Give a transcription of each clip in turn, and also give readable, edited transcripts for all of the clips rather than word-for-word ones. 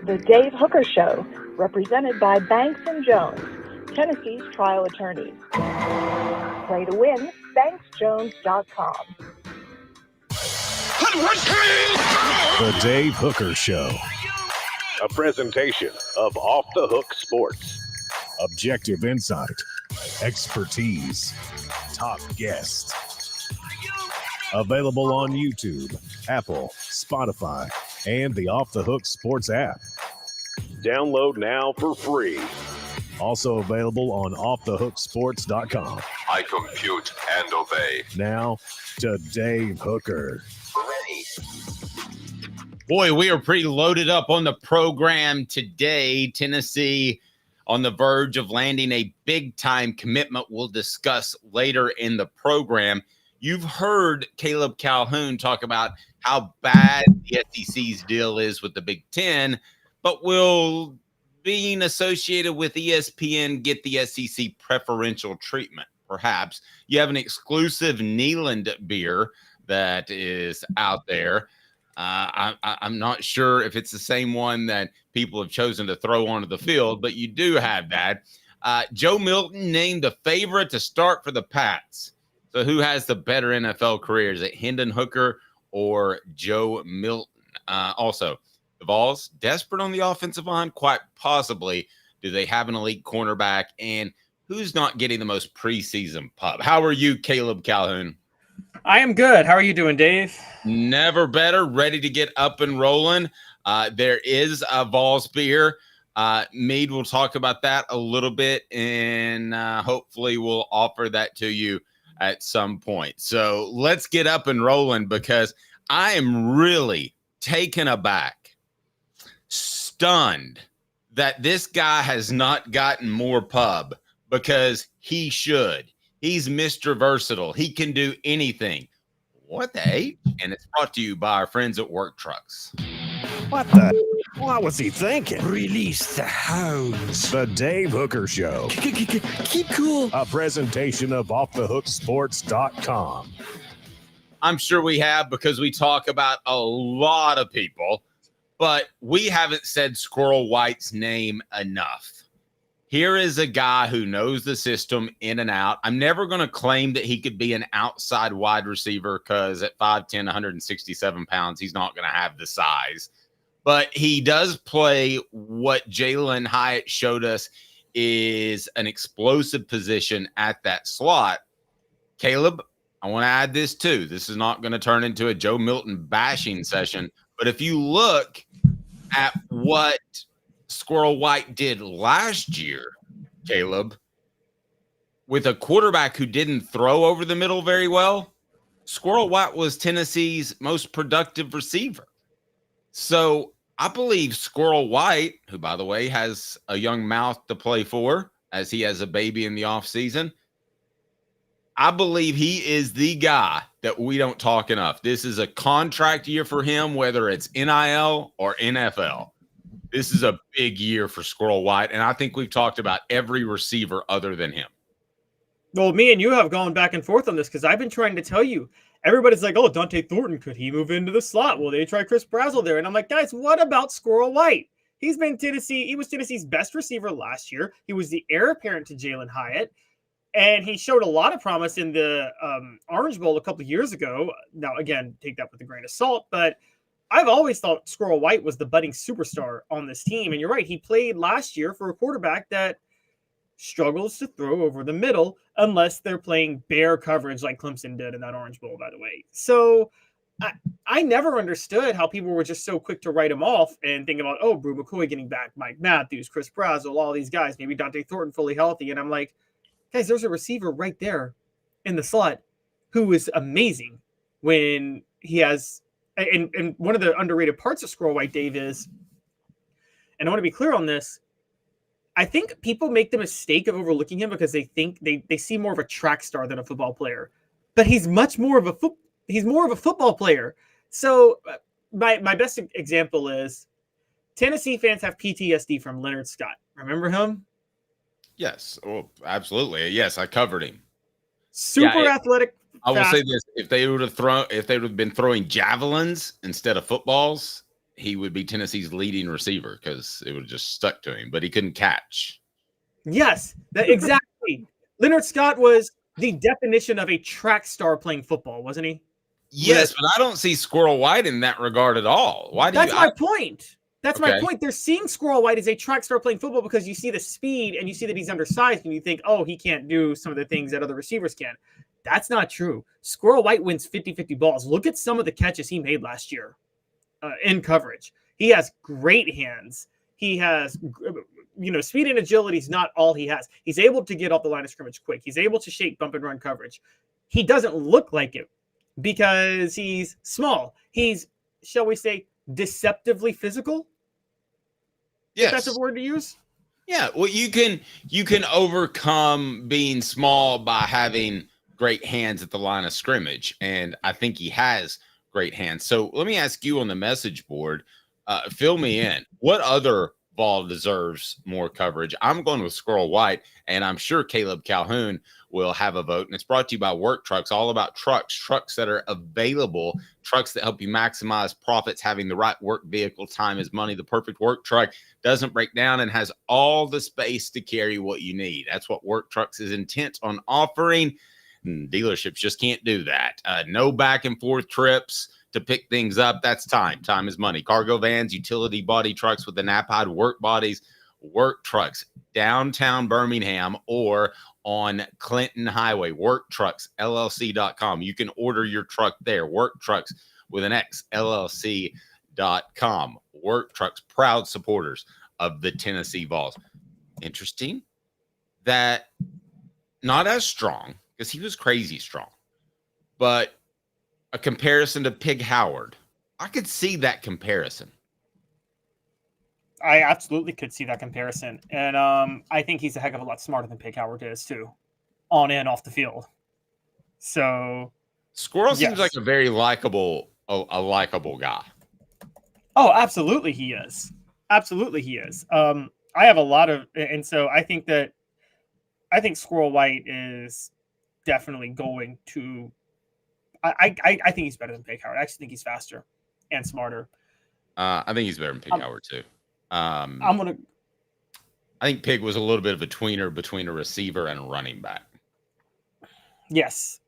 The Dave Hooker Show, represented by Banks & Jones, Tennessee's trial attorneys. Play to win, banksjones.com. The Dave Hooker Show. A presentation of Off the Hook Sports. Objective insight, expertise, top guests. Available on YouTube, Apple, Spotify, and the Off the Hook Sports app. Download now for free. Also available on offthehooksports.com. I compute and obey. Now to Dave Hooker. Boy, we are pretty loaded up on the program today. Tennessee on the verge of landing a big-time commitment we'll discuss later in the program. You've heard Caleb Calhoun talk about how bad the SEC's deal is with the Big Ten, but will being associated with ESPN get the SEC preferential treatment, perhaps. You have an exclusive Neyland beer that is out there. I'm not sure if it's the same one that people have chosen to throw onto the field, but you do have that. Joe Milton named the favorite to start for the Pats. So who has the better NFL career? Is it Hendon Hooker or Joe Milton? Also, the Vols, desperate on the offensive line? Quite possibly. Do they have an elite cornerback? And who's not getting the most preseason pub? How are you, Caleb Calhoun? I am good. How are you doing, Dave? Never better. Ready to get up and rolling. There is a Vols beer. Mead will talk about that a little bit, and hopefully we'll offer that to you at some point. So let's get up and rolling, because I am really taken aback, stunned that this guy has not gotten more pub, because he should. He's Mr. Versatile. He can do anything. What the H? And it's brought to you by our friends at Work Trucks. What the? What was he thinking? Release the hounds. The Dave Hooker Show. Keep cool. A presentation of offthehooksports.com. I'm sure we have, because we talk about a lot of people, but we haven't said Squirrel White's name enough. Here is a guy who knows the system in and out. I'm never going to claim that he could be an outside wide receiver, because at 5'10", 167 pounds, he's not going to have the size. But he does play what Jalin Hyatt showed us is an explosive position at that slot. Caleb, I want to add this too. This is not going to turn into a Joe Milton bashing session. But if you look at what Squirrel White did last year, Caleb, with a quarterback who didn't throw over the middle very well, Squirrel White was Tennessee's most productive receiver. So I believe Squirrel White, who, by the way, has a young mouth to play for, as he has a baby in the offseason, I believe he is the guy that we don't talk enough. This is a contract year for him, whether it's NIL or NFL. This is a big year for Squirrel White, and I think we've talked about every receiver other than him. Well, me and you have gone back and forth on this, because I've been trying to tell you. Everybody's like, oh, Dante Thornton, could he move into the slot? Well, they try Chris Brazzell there. And I'm like, guys, what about Squirrel White? He was Tennessee's best receiver last year. He was the heir apparent to Jalin Hyatt. And he showed a lot of promise in the Orange Bowl a couple of years ago. Now, again, take that with a grain of salt. But I've always thought Squirrel White was the budding superstar on this team. And you're right, he played last year for a quarterback that struggles to throw over the middle unless they're playing bare coverage like Clemson did in that Orange Bowl, by the way. So I never understood how people were just so quick to write him off and think about, oh, Brew McCoy getting back, Mike Matthews, Chris Brazzell, all these guys, maybe Dante Thornton fully healthy. And I'm like, guys, there's a receiver right there in the slot who is amazing when he has – and one of the underrated parts of Squirrel White, Dave, is – and I want to be clear on this – I think people make the mistake of overlooking him because they think they see more of a track star than a football player, but he's much more of a football player. So my best example is Tennessee fans have PTSD from Leonard Scott. Remember him? Yes. Oh, absolutely. Yes, I covered him. Super athletic. I will say this: if they would have been throwing javelins instead of footballs, he would be Tennessee's leading receiver because it would have just stuck to him, but he couldn't catch. Yes, exactly. Leonard Scott was the definition of a track star playing football, wasn't he? Yes, but I don't see Squirrel White in that regard at all. Why do That's you? my point. That's my Okay. point. They're seeing Squirrel White as a track star playing football because you see the speed and you see that he's undersized and you think, oh, he can't do some of the things that other receivers can. That's not true. Squirrel White wins 50-50 balls. Look at some of the catches he made last year in coverage. He has great hands. He has, speed and agility is not all he has. He's able to get off the line of scrimmage quick. He's able to shake, bump, and run coverage. He doesn't look like it because he's small. He's, shall we say, deceptively physical? Yes, If that's a word to use. Yeah, well, you can overcome being small by having great hands at the line of scrimmage, and I think he has great hands. So let me ask you on the message board, fill me in. What other Vol deserves more coverage? I'm going with Squirrel White, and I'm sure Caleb Calhoun will have a vote. And it's brought to you by Work Trucks, all about trucks that are available, trucks that help you maximize profits. Having the right work vehicle, time is money. The perfect work truck doesn't break down and has all the space to carry what you need. That's what Work Trucks is intent on offering. Dealerships just can't do that. No back and forth trips to pick things up. That's time. Time is money. Cargo vans, utility body trucks with the napide work bodies, Work Trucks, downtown Birmingham or on Clinton Highway, worktrucksllc.com. You can order your truck there. Work Trucks with an X, LLC.com. Work Trucks, proud supporters of the Tennessee Vols. Interesting that not as strong, because he was crazy strong, but a comparison to Pig Howard. I could see that comparison. I absolutely could see that comparison. And I think he's a heck of a lot smarter than Pig Howard is, too, on and off the field. So Squirrel seems like a very likable guy. Oh, absolutely he is. Absolutely he is. I have a lot of, and so I think Squirrel White is definitely going to, I think he's better than Pig Howard. I actually think he's faster and smarter. I think he's better than Pig Howard too. I think Pig was a little bit of a tweener between a receiver and a running back. Yes.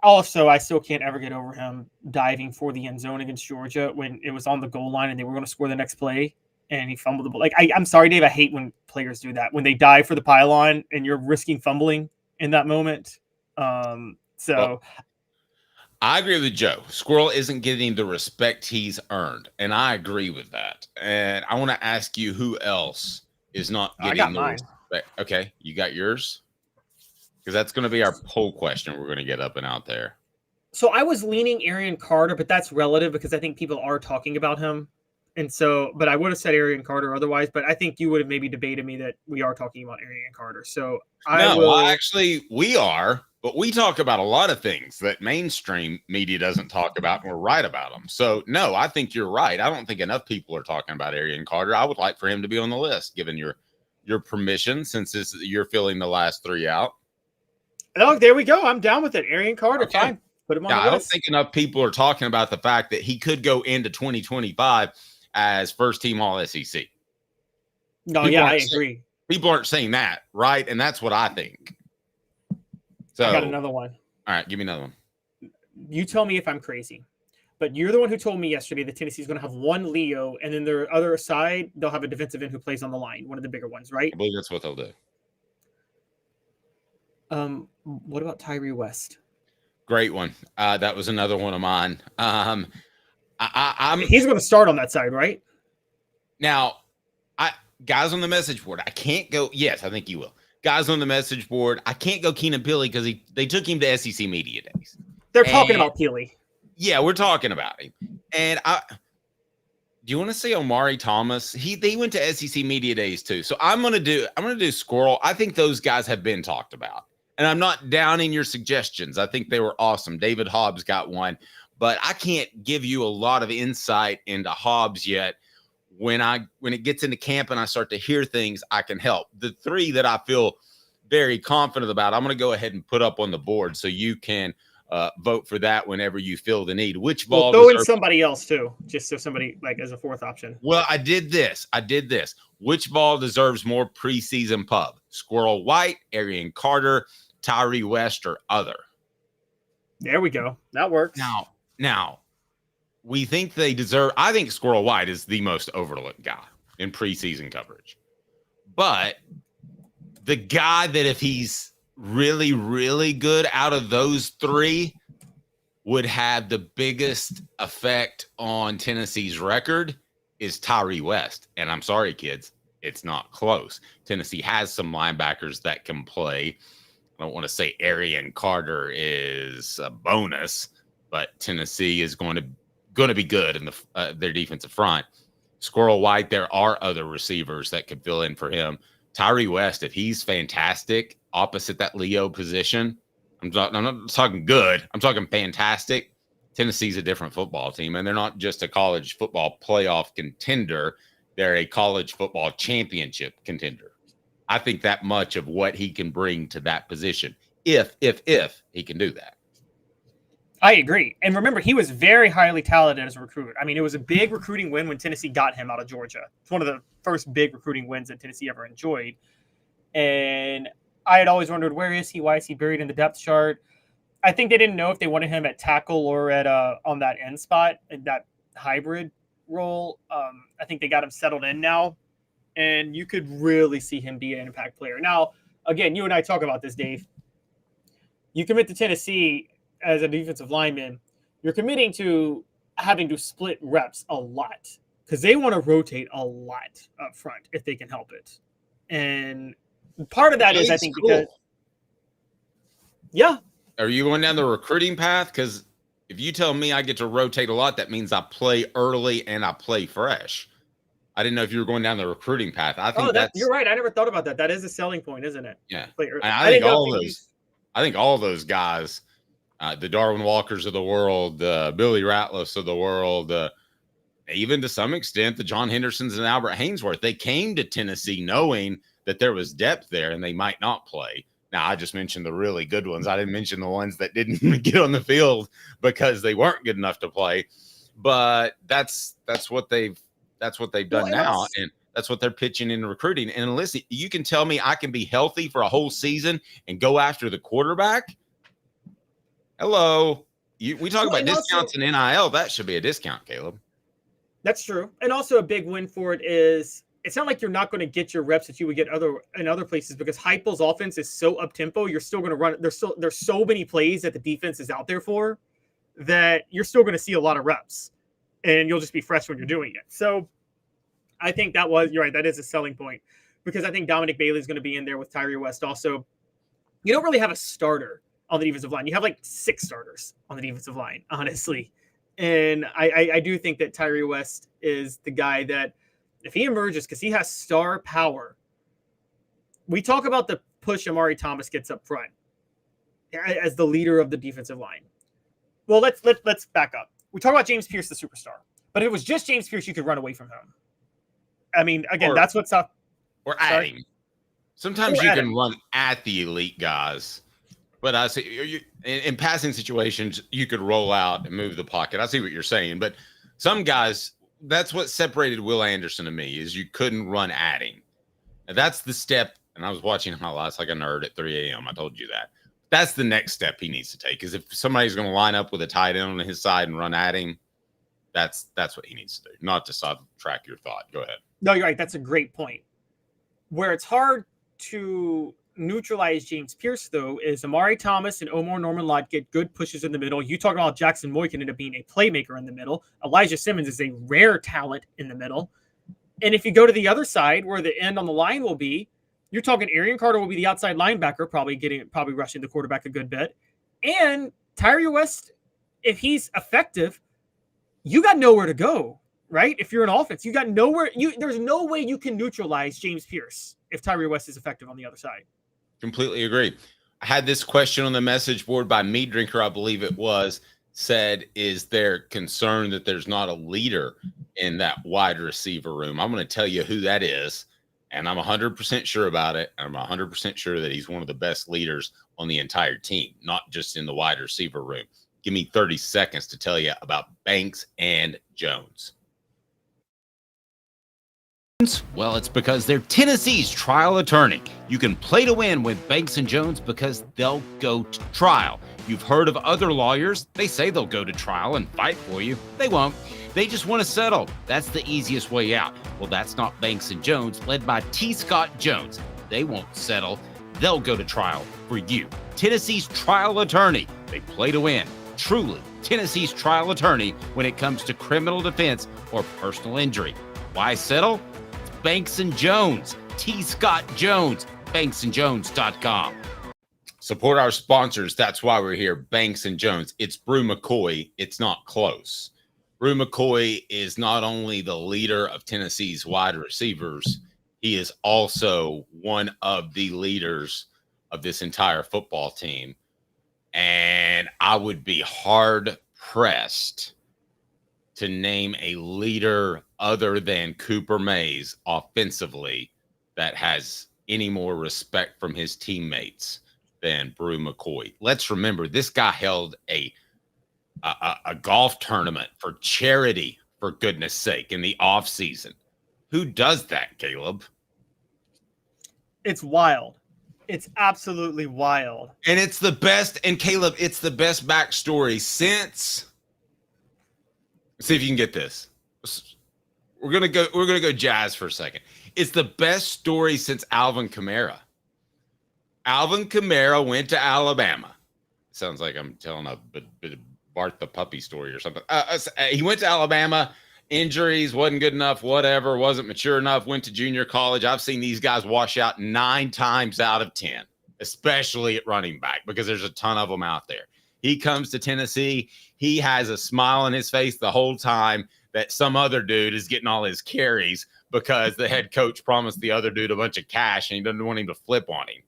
Also, I still can't ever get over him diving for the end zone against Georgia when it was on the goal line and they were going to score the next play and he fumbled the ball. Like, I'm sorry, Dave. I hate when players do that, when they dive for the pylon and you're risking fumbling in that moment. Well, I agree with Joe. Squirrel isn't getting the respect he's earned, and I agree with that. And I want to ask you who else is not getting the respect. Okay, you got yours? Because that's going to be our poll question we're going to get up and out there. So I was leaning Arian Carter, but that's relative because I think people are talking about him. And so, but I would have said Arian Carter otherwise, but I think you would have maybe debated me that we are talking about Arian Carter. So actually we are, but we talk about a lot of things that mainstream media doesn't talk about, and we're right about them. So no, I think you're right. I don't think enough people are talking about Arian Carter. I would like for him to be on the list, given your permission, since you're filling the last three out. Oh, there we go. I'm down with it. Arian Carter, okay. Fine. Put him on the list. I don't think enough people are talking about the fact that he could go into 2025 as first team All SEC. No, I agree. People aren't saying that, right? And that's what I think. So I got another one. All right, give me another one. You tell me if I'm crazy, but you're the one who told me yesterday that Tennessee's going to have one Leo, and then their other side, they'll have a defensive end who plays on the line, one of the bigger ones, right? I believe that's what they'll do. What about Tyree West? Great one. That was another one of mine. He's going to start on that side, right? Now, guys on the message board, I can't go. Yes, I think you will. Guys on the message board, I can't go Keenan Pili because they took him to SEC Media Days. They're talking about Pili. Yeah, we're talking about him. And do you want to say Omari Thomas? They went to SEC Media Days too. So I'm gonna do Squirrel. I think those guys have been talked about. And I'm not downing your suggestions. I think they were awesome. David Hobbs got one, but I can't give you a lot of insight into Hobbs yet. When it gets into camp and I start to hear things, I can help. The three that I feel very confident about, I'm going to go ahead and put up on the board so you can vote for that whenever you feel the need. Which Well, ball throw in deserves- somebody else too, just so somebody like as a fourth option. Well, I did this. Which ball deserves more preseason pub? Squirrel White, Arian Carter, Tyree West, or other? There we go. That works. Now, we think they deserve. I think Squirrel White is the most overlooked guy in preseason coverage. But the guy that if he's really, really good out of those three would have the biggest effect on Tennessee's record is Tyree West. And I'm sorry, kids, it's not close. Tennessee has some linebackers that can play. I don't want to say Arian Carter is a bonus, but Tennessee is going to be good in their defensive front. Squirrel White, there are other receivers that could fill in for him. Tyree West, if he's fantastic opposite that Leo position, I'm not talking good. I'm talking fantastic. Tennessee's a different football team, and they're not just a college football playoff contender. They're a college football championship contender. I think that much of what he can bring to that position, if he can do that. I agree. And remember, he was very highly talented as a recruit. I mean, it was a big recruiting win when Tennessee got him out of Georgia. It's one of the first big recruiting wins that Tennessee ever enjoyed. And I had always wondered, where is he? Why is he buried in the depth chart? I think they didn't know if they wanted him at tackle or at on that end spot, in that hybrid role. I think they got him settled in now, and you could really see him be an impact player. Now, again, you and I talk about this, Dave. You commit to Tennessee as a defensive lineman, you're committing to having to split reps a lot because they want to rotate a lot up front if they can help it. And part of that is, I think, cool. because Are you going down the recruiting path? Because if you tell me I get to rotate a lot, that means I play early and I play fresh. I didn't know if you were going down the recruiting path. I think you're right. I never thought about that. That is a selling point, isn't it? Yeah. I think all those guys, the Darwin Walkers of the world, the Billy Ratliffs of the world, even to some extent, the John Hendersons and Albert Haynesworth, they came to Tennessee knowing that there was depth there and they might not play. Now, I just mentioned the really good ones. I didn't mention the ones that didn't get on the field because they weren't good enough to play. But that's what they've done now, and that's what they're pitching in recruiting. And listen, you can tell me I can be healthy for a whole season and go after the quarterback. Hello, we talk about discounts and NIL. That should be a discount, Caleb. That's true. And also a big win for it is it's not like you're not going to get your reps that you would get in other places because Heupel's offense is so up tempo. You're still going to run. There's so many plays that the defense is out there for that you're still going to see a lot of reps, and you'll just be fresh when you're doing it. So I think you're right. That is a selling point because I think Dominic Bailey is going to be in there with Tyree West. Also, you don't really have a starter on the defensive line. You have like 6 starters on the defensive line, honestly. And I do think that Tyree West is the guy that if he emerges, because he has star power, we talk about the push Amari Thomas gets up front as the leader of the defensive line. Well, let's back up. We talk about James Pierce, the superstar. But if it was just James Pierce, you could run away from him. I mean, again, that's what's up. Or at him. Sometimes you can run at the elite guys. But I see in passing situations, you could roll out and move the pocket. I see what you're saying. But some guys, that's what separated Will Anderson to me is you couldn't run at him. And that's the step. And I was watching highlights like a nerd at 3 a.m. I told you that. That's the next step he needs to take. Is if somebody's going to line up with a tight end on his side and run at him, that's what he needs to do. Not to sidetrack your thought. Go ahead. No, you're right. That's a great point. Where it's hard to neutralize James Pierce, though, is Amari Thomas and Omar Norman-Lott get good pushes in the middle. You talk about Jackson Moy can end up being a playmaker in the middle. Elijah Simmons is a rare talent in the middle. And if you go to the other side where the end on the line will be, you're talking Arian Carter will be the outside linebacker, probably rushing the quarterback a good bit. And Tyree West, if he's effective, you got nowhere to go, right? If you're an offense, you got nowhere. There's no way you can neutralize James Pierce if Tyree West is effective on the other side. Completely agree. I had this question on the message board by Meat Drinker, I believe it was, said, is there concern that there's not a leader in that wide receiver room? I'm going to tell you who that is. And I'm 100% sure about it. I'm 100% sure that he's one of the best leaders on the entire team, not just in the wide receiver room. Give me 30 seconds to tell you about Banks and Jones. Well, it's because they're Tennessee's trial attorney. You can play to win with Banks and Jones because they'll go to trial. You've heard of other lawyers. They say they'll go to trial and fight for you. They won't. They just want to settle. That's the easiest way out. Well, that's not Banks and Jones, led by T. Scott Jones. They won't settle. They'll go to trial for you. Tennessee's trial attorney. They play to win. Truly, Tennessee's trial attorney when it comes to criminal defense or personal injury. Why settle? It's Banks and Jones. T. Scott Jones. BanksandJones.com. Support our sponsors. That's why we're here. Banks and Jones. It's Brew McCoy. It's not close. Brew McCoy is not only the leader of Tennessee's wide receivers, he is also one of the leaders of this entire football team. And I would be hard-pressed to name a leader other than Cooper Mays offensively that has any more respect from his teammates than Brew McCoy. Let's remember, this guy held a golf tournament for charity, for goodness sake, in the off season. Who does that, Caleb? It's wild. It's absolutely wild. And it's the best. And Caleb, it's the best backstory since. Let's see if you can get this. We're gonna go jazz for a second. It's the best story since Alvin Kamara. Alvin Kamara went to Alabama. Sounds like I'm telling a bit of Bart the puppy story or something. He went to Alabama, injuries, wasn't good enough, whatever, wasn't mature enough, went to junior college. I've seen these guys wash out 9 times out of 10, especially at running back, because there's a ton of them out there. He comes to Tennessee. He has a smile on his face the whole time that some other dude is getting all his carries because the head coach promised the other dude a bunch of cash and he doesn't want him to flip on him.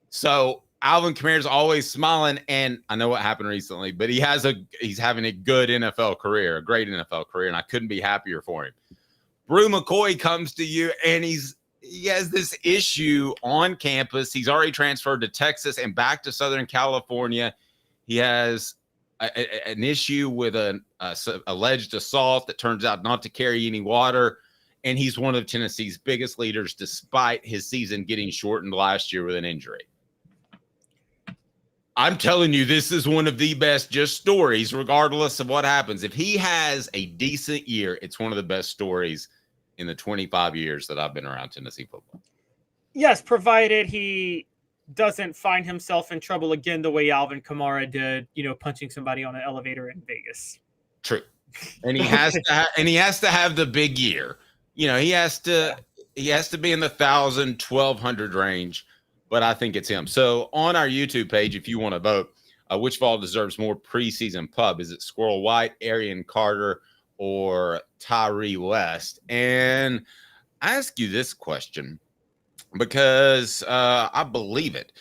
So Alvin Kamara's always smiling, and I know what happened recently, but he's having a good NFL career, a great NFL career, and I couldn't be happier for him. Brew McCoy comes to you, and he has this issue on campus. He's already transferred to Texas and back to Southern California. He has an issue with an alleged assault that turns out not to carry any water, and he's one of Tennessee's biggest leaders despite his season getting shortened last year with an injury. I'm telling you, this is one of the best just stories, regardless of what happens. If he has a decent year, it's one of the best stories in the 25 years that I've been around Tennessee football. Yes, provided he doesn't find himself in trouble again the way Alvin Kamara did, punching somebody on an elevator in Vegas. True. And he has to have the big year. He has to be in the 1,000, 1,200 range. But I think it's him. So on our YouTube page, if you want to vote, which Vol deserves more preseason pub? Is it Squirrel White, Arian Carter, or Tyree West? And I ask you this question because I believe it.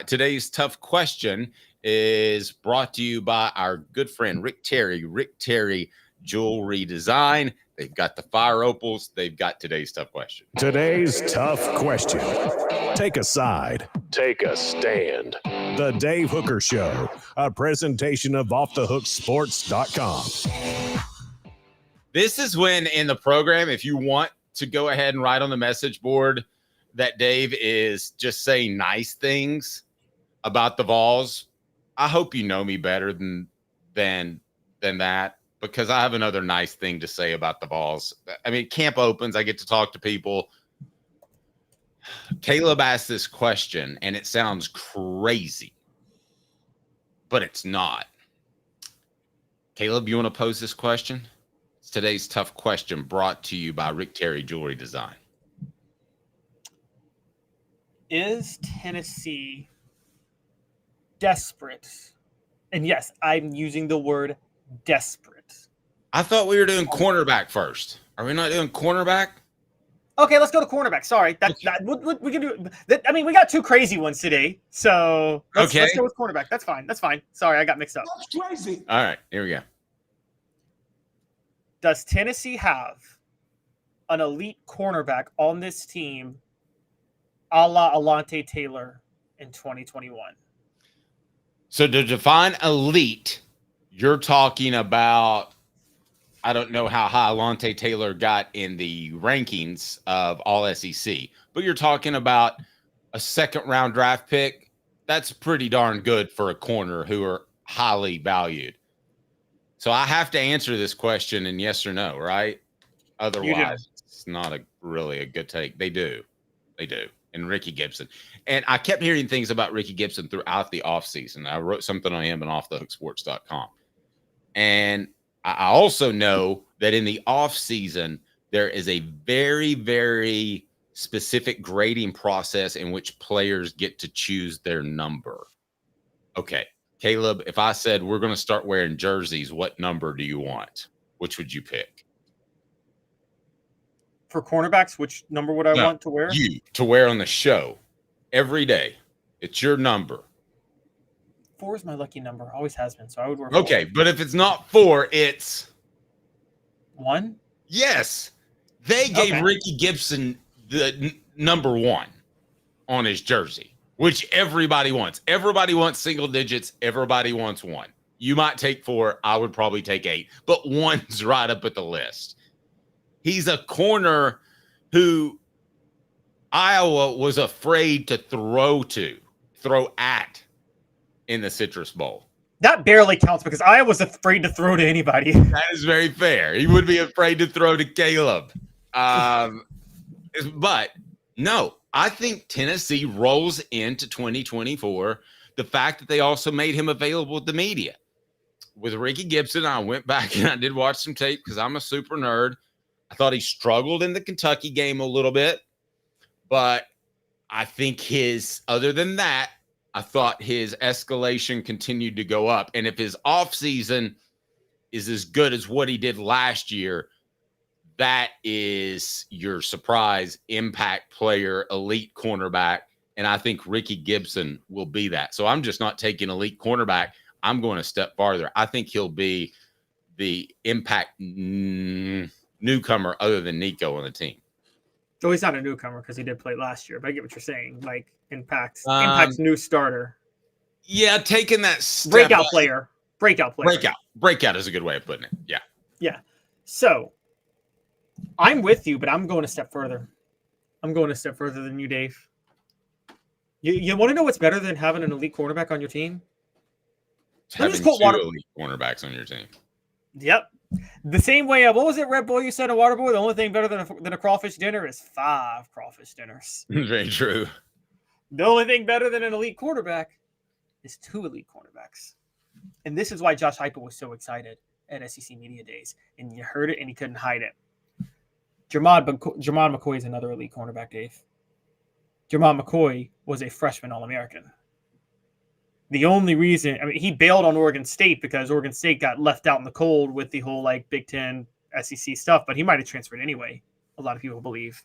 Today's tough question is brought to you by our good friend Rick Terry Jewelry Design. They've got the fire opals. They've got today's tough question. Today's tough question. Take a side. Take a stand. The Dave Hooker Show, a presentation of offthehooksports.com. This is when in the program, if you want to go ahead and write on the message board that Dave is just saying nice things about the Vols, I hope you know me better than that. Because I have another nice thing to say about the Vols. I mean, camp opens. I get to talk to people. Caleb asked this question, and it sounds crazy, but it's not. Caleb, you want to pose this question? It's today's tough question brought to you by Rick Terry Jewelry Design. Is Tennessee desperate? And yes, I'm using the word desperate. I thought we were doing cornerback first. Are we not doing cornerback? Okay, let's go to cornerback. Sorry, we can do that. I mean, we got 2 crazy ones today, so let's go with cornerback. That's fine. Sorry, I got mixed up. That's crazy. All right, here we go. Does Tennessee have an elite cornerback on this team a la Alante Taylor in 2021. So to define elite, you're talking about, I don't know how high Alante Taylor got in the rankings of all SEC, but you're talking about a second-round draft pick. That's pretty darn good for a corner who are highly valued. So I have to answer this question in yes or no, right? Otherwise, it's not really a good take. They do. And Ricky Gibson. And I kept hearing things about Ricky Gibson throughout the offseason. I wrote something on him and offthehooksports.com. And I also know that in the offseason, there is a very, very specific grading process in which players get to choose their number. Okay, Caleb, if I said we're going to start wearing jerseys, what number do you want? Which would you pick? For cornerbacks, which number would I want to wear? You to wear on the show every day. It's your number. 4 is my lucky number. Always has been. So I would wear 4. Okay, but if it's not 4, it's 1. Yes. They gave Ricky Gibson the number 1 on his jersey, which everybody wants. Everybody wants single digits. Everybody wants 1. You might take 4. I would probably take 8, but 1's right up at the list. He's a corner who Iowa was afraid to throw at in the Citrus Bowl. That barely counts because I was afraid to throw to anybody. That is very fair. He would be afraid to throw to Caleb. But no, I think Tennessee rolls into 2024. The fact that they also made him available to the media. With Ricky Gibson, I went back and I did watch some tape because I'm a super nerd. I thought he struggled in the Kentucky game a little bit, but I think other than that, I thought his escalation continued to go up. And if his offseason is as good as what he did last year, that is your surprise impact player, elite cornerback. And I think Ricky Gibson will be that. So I'm just not taking elite cornerback. I'm going a step farther. I think he'll be the impact newcomer other than Nico on the team. Oh, he's not a newcomer because he did play last year, but I get what you're saying. Like impact's new starter. Yeah, taking that step breakout player. Breakout is a good way of putting it. Yeah. So I'm with you, but I'm going a step further. I'm going a step further than you, Dave. You want to know what's better than having an elite cornerback on your team? Having 2 elite cornerbacks on your team. Yep. The same way, what was it, Red Bull, you said in Waterboy? The only thing better than a crawfish dinner is 5 crawfish dinners. Very true. The only thing better than an elite quarterback is 2 elite cornerbacks. And this is why Josh Heupel was so excited at SEC Media Days. And you heard it and he couldn't hide it. Jermod McCoy is another elite cornerback, Dave. Jermod McCoy was a freshman All-American. The only reason, he bailed on Oregon State because Oregon State got left out in the cold with the whole Big Ten SEC stuff, but he might have transferred anyway, a lot of people believe.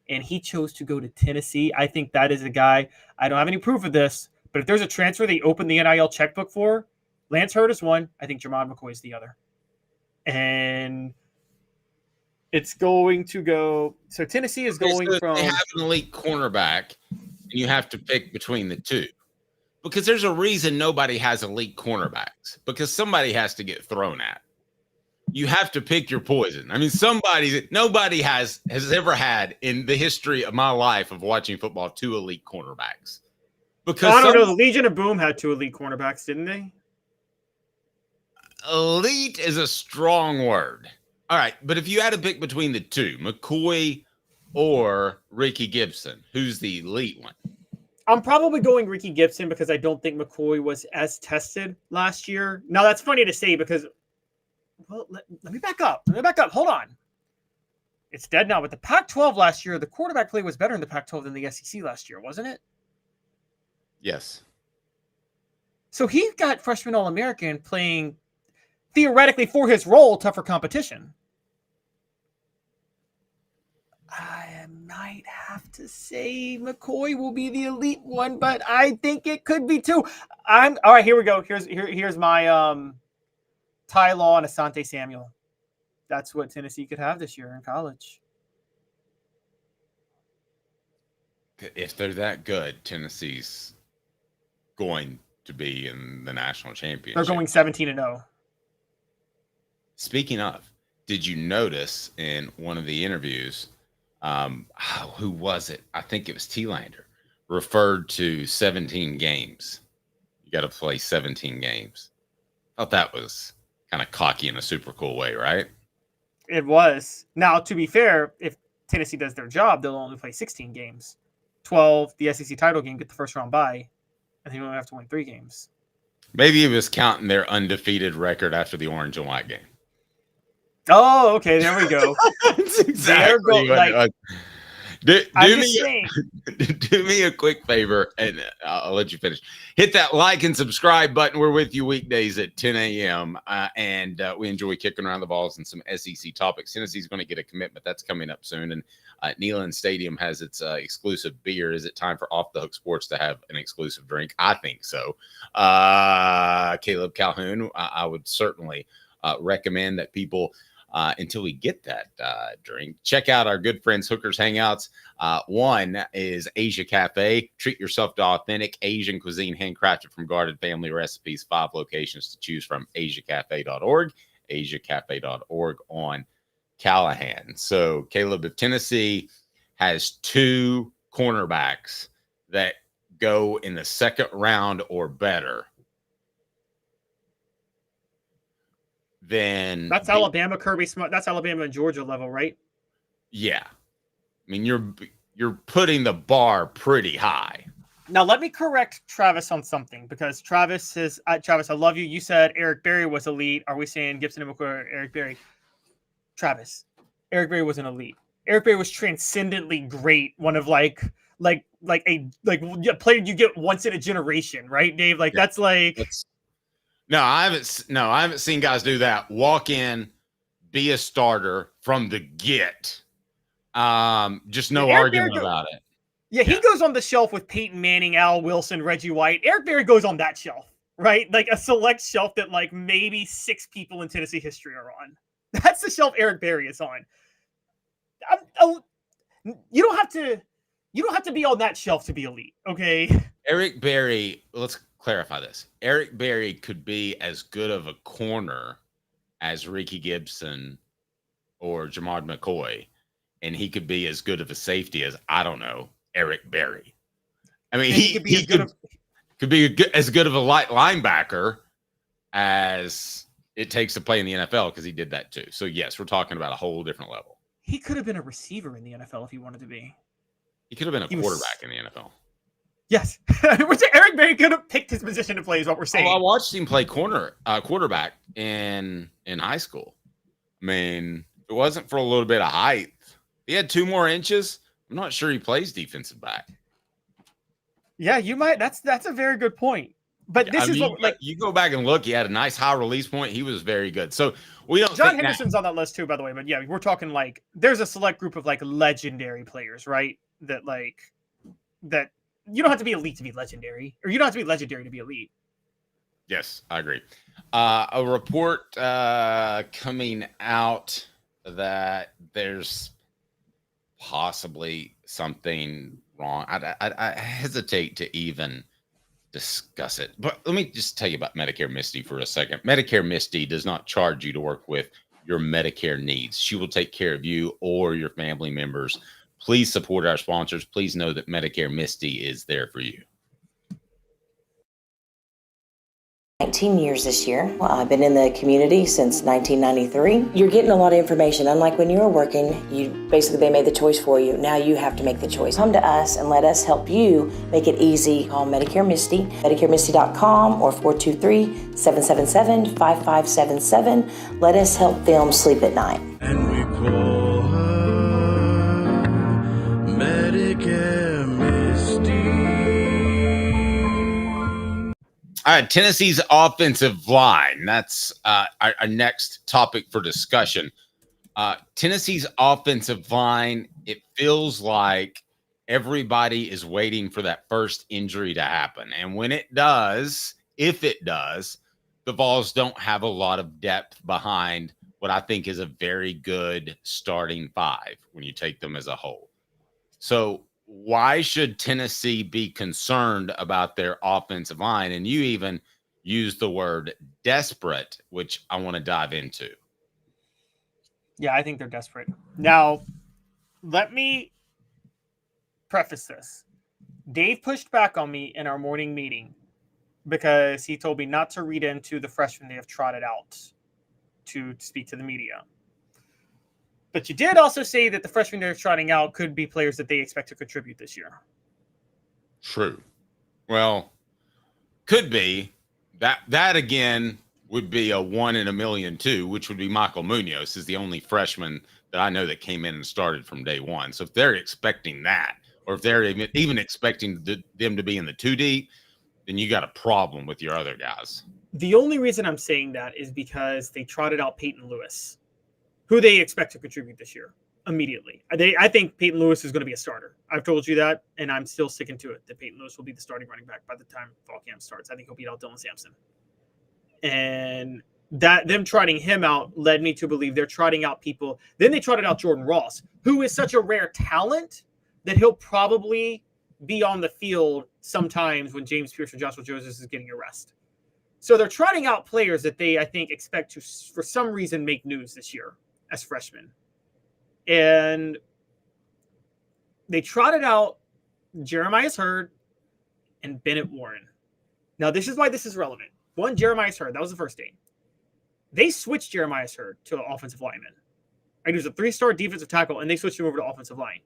And he chose to go to Tennessee. I think that is a guy, I don't have any proof of this, but if there's a transfer they opened the NIL checkbook for, Lance Hurd is one. I think Jermod McCoy is the other. And it's going to go, so Tennessee is going from. They have an elite cornerback, and you have to pick between the 2. Because there's a reason nobody has elite cornerbacks. Because somebody has to get thrown at. You have to pick your poison. Nobody has ever had in the history of my life of watching football 2 elite cornerbacks. Because I don't know. The Legion of Boom had 2 elite cornerbacks, didn't they? Elite is a strong word. All right, but if you had to pick between the 2, McCoy or Ricky Gibson, who's the elite one? I'm probably going Ricky Gibson because I don't think McCoy was as tested last year. Now, that's funny to say because, well, let me back up. Hold on. It's dead now. But the Pac-12 last year, the quarterback play was better in the Pac-12 than the SEC last year, wasn't it? Yes. So he got freshman All-American playing theoretically for his role, tougher competition. I might have to say McCoy will be the elite one, but I think it could be 2. All right. Here we go. Here's my Ty Law and Asante Samuel. That's what Tennessee could have this year in college. If they're that good, Tennessee's going to be in the national championship. They're going 17-0. Speaking of, did you notice in one of the interviews, who was it? I think it was T-Lander, referred to 17 games. You got to play 17 games. Thought that was kind of cocky in a super cool way, right? It was. Now, to be fair, if Tennessee does their job, they'll only play 16 games. 12, the SEC title game, get the first round bye, and then you only have to win 3 games. Maybe he was counting their undefeated record after the orange and white game. Oh, okay, there we go. That's exactly what it was. Do me a quick favor, and I'll let you finish. Hit that like and subscribe button. We're with you weekdays at 10 a.m. And we enjoy kicking around the balls and some SEC topics. Tennessee's going to get a commitment. That's coming up soon. And Neyland Stadium has its exclusive beer. Is it time for Off the Hook Sports to have an exclusive drink? I think so. Caleb Calhoun, I would certainly recommend that people until we get that drink, check out our good friends Hooker's Hangouts. One is Asia Cafe. Treat yourself to authentic Asian cuisine handcrafted from guarded family recipes. 5 locations to choose from. AsiaCafe.org, AsiaCafe.org on Callahan. So, Caleb, if Tennessee has 2 cornerbacks that go in the second round or better, then that's Alabama, Kirby Smart. That's Alabama and Georgia level, right? Yeah. I mean, you're putting the bar pretty high. Now, let me correct Travis on something, because Travis says, Travis, I love you. You said Eric Berry was elite. Are we saying Gibson and McCoy, Eric Berry? Travis, Eric Berry was an elite. Eric Berry was transcendently great. One of like a player you get once in a generation, right, Dave? Like, yeah. No, I haven't seen guys do that. Walk in, be a starter from the get. Just no argument about it. Yeah, he goes on the shelf with Peyton Manning, Al Wilson, Reggie White. Eric Berry goes on that shelf, right? Like a select shelf that like maybe 6 people in Tennessee history are on. That's the shelf Eric Berry is on. You don't have to be on that shelf to be elite, okay? Eric Berry, let's clarify this. Eric Berry could be as good of a corner as Ricky Gibson or Jamard McCoy, and he could be as good of a safety as, I don't know, Eric Berry. I mean, he could be as good of a light linebacker as it takes to play in the NFL, because he did that too. So yes, we're talking about a whole different level. He could have been a receiver in the NFL if he wanted to be. He could have been a quarterback in the NFL. Yes. Eric Berry could have picked his position to play, is what we're saying. I watched him play quarterback in high school. I mean, if it wasn't for a little bit of height, he had 2 more inches. I'm not sure he plays defensive back. Yeah, you might. That's a very good point. But this is what, like, you go back and look. He had a nice high release point. He was very good. So we don't. John Henderson's on that list too, by the way. But yeah, we're talking like there's a select group of like legendary players, right? That you don't have to be elite to be legendary, or you don't have to be legendary to be elite. Yes, I agree. A report coming out that there's possibly something wrong. I hesitate to even discuss it, but let me just tell you about Medicare Misty for a second. Medicare Misty does not charge you to work with your Medicare needs. She will take care of you or your family members. Please support our sponsors. Please know that Medicare Misty is there for you. 19 years this year. Well, I've been in the community since 1993. You're getting a lot of information. Unlike when you were working, they made the choice for you. Now you have to make the choice. Come to us and let us help you make it easy. Call Medicare Misty, MedicareMisty.com or 423-777-5577. Let us help them sleep at night. And we call her Medicare Misty. All right, Tennessee's offensive line. That's our next topic for discussion. Tennessee's offensive line, it feels like everybody is waiting for that first injury to happen. And when it does, if it does, the Vols don't have a lot of depth behind what I think is a very good starting 5 when you take them as a whole. So why should Tennessee be concerned about their offensive line? And you even used the word desperate, which I want to dive into. Yeah, I think they're desperate. Now, let me preface this. Dave pushed back on me in our morning meeting because he told me not to read into the freshmen they have trotted out to speak to the media. But you did also say that the freshmen they're trotting out could be players that they expect to contribute this year. True. Well, could be. That again would be a 1 in a million too, which would be Michael Munoz is the only freshman that I know that came in and started from day one. So if they're expecting that, or if they're even expecting them to be in the 2 deep, then you got a problem with your other guys. The only reason I'm saying that is because they trotted out Peyton Lewis, who they expect to contribute this year immediately. I think Peyton Lewis is going to be a starter. I've told you that, and I'm still sticking to it, that Peyton Lewis will be the starting running back by the time fall camp starts. I think he'll beat out Dylan Sampson. And that them trotting him out led me to believe they're trotting out people. Then they trotted out Jordan Ross, who is such a rare talent that he'll probably be on the field sometimes when James Pierce or Joshua Joseph is getting a rest. So they're trotting out players that they, I think, expect to, for some reason, make news this year as freshmen. And they trotted out Jeremiah's Hurd and Bennett Warren. Now, this is why this is relevant. One, Jeremiah's Hurd. That was the first game. They switched Jeremiah's Hurd to an offensive lineman. He was a 3-star defensive tackle, and they switched him over to offensive line.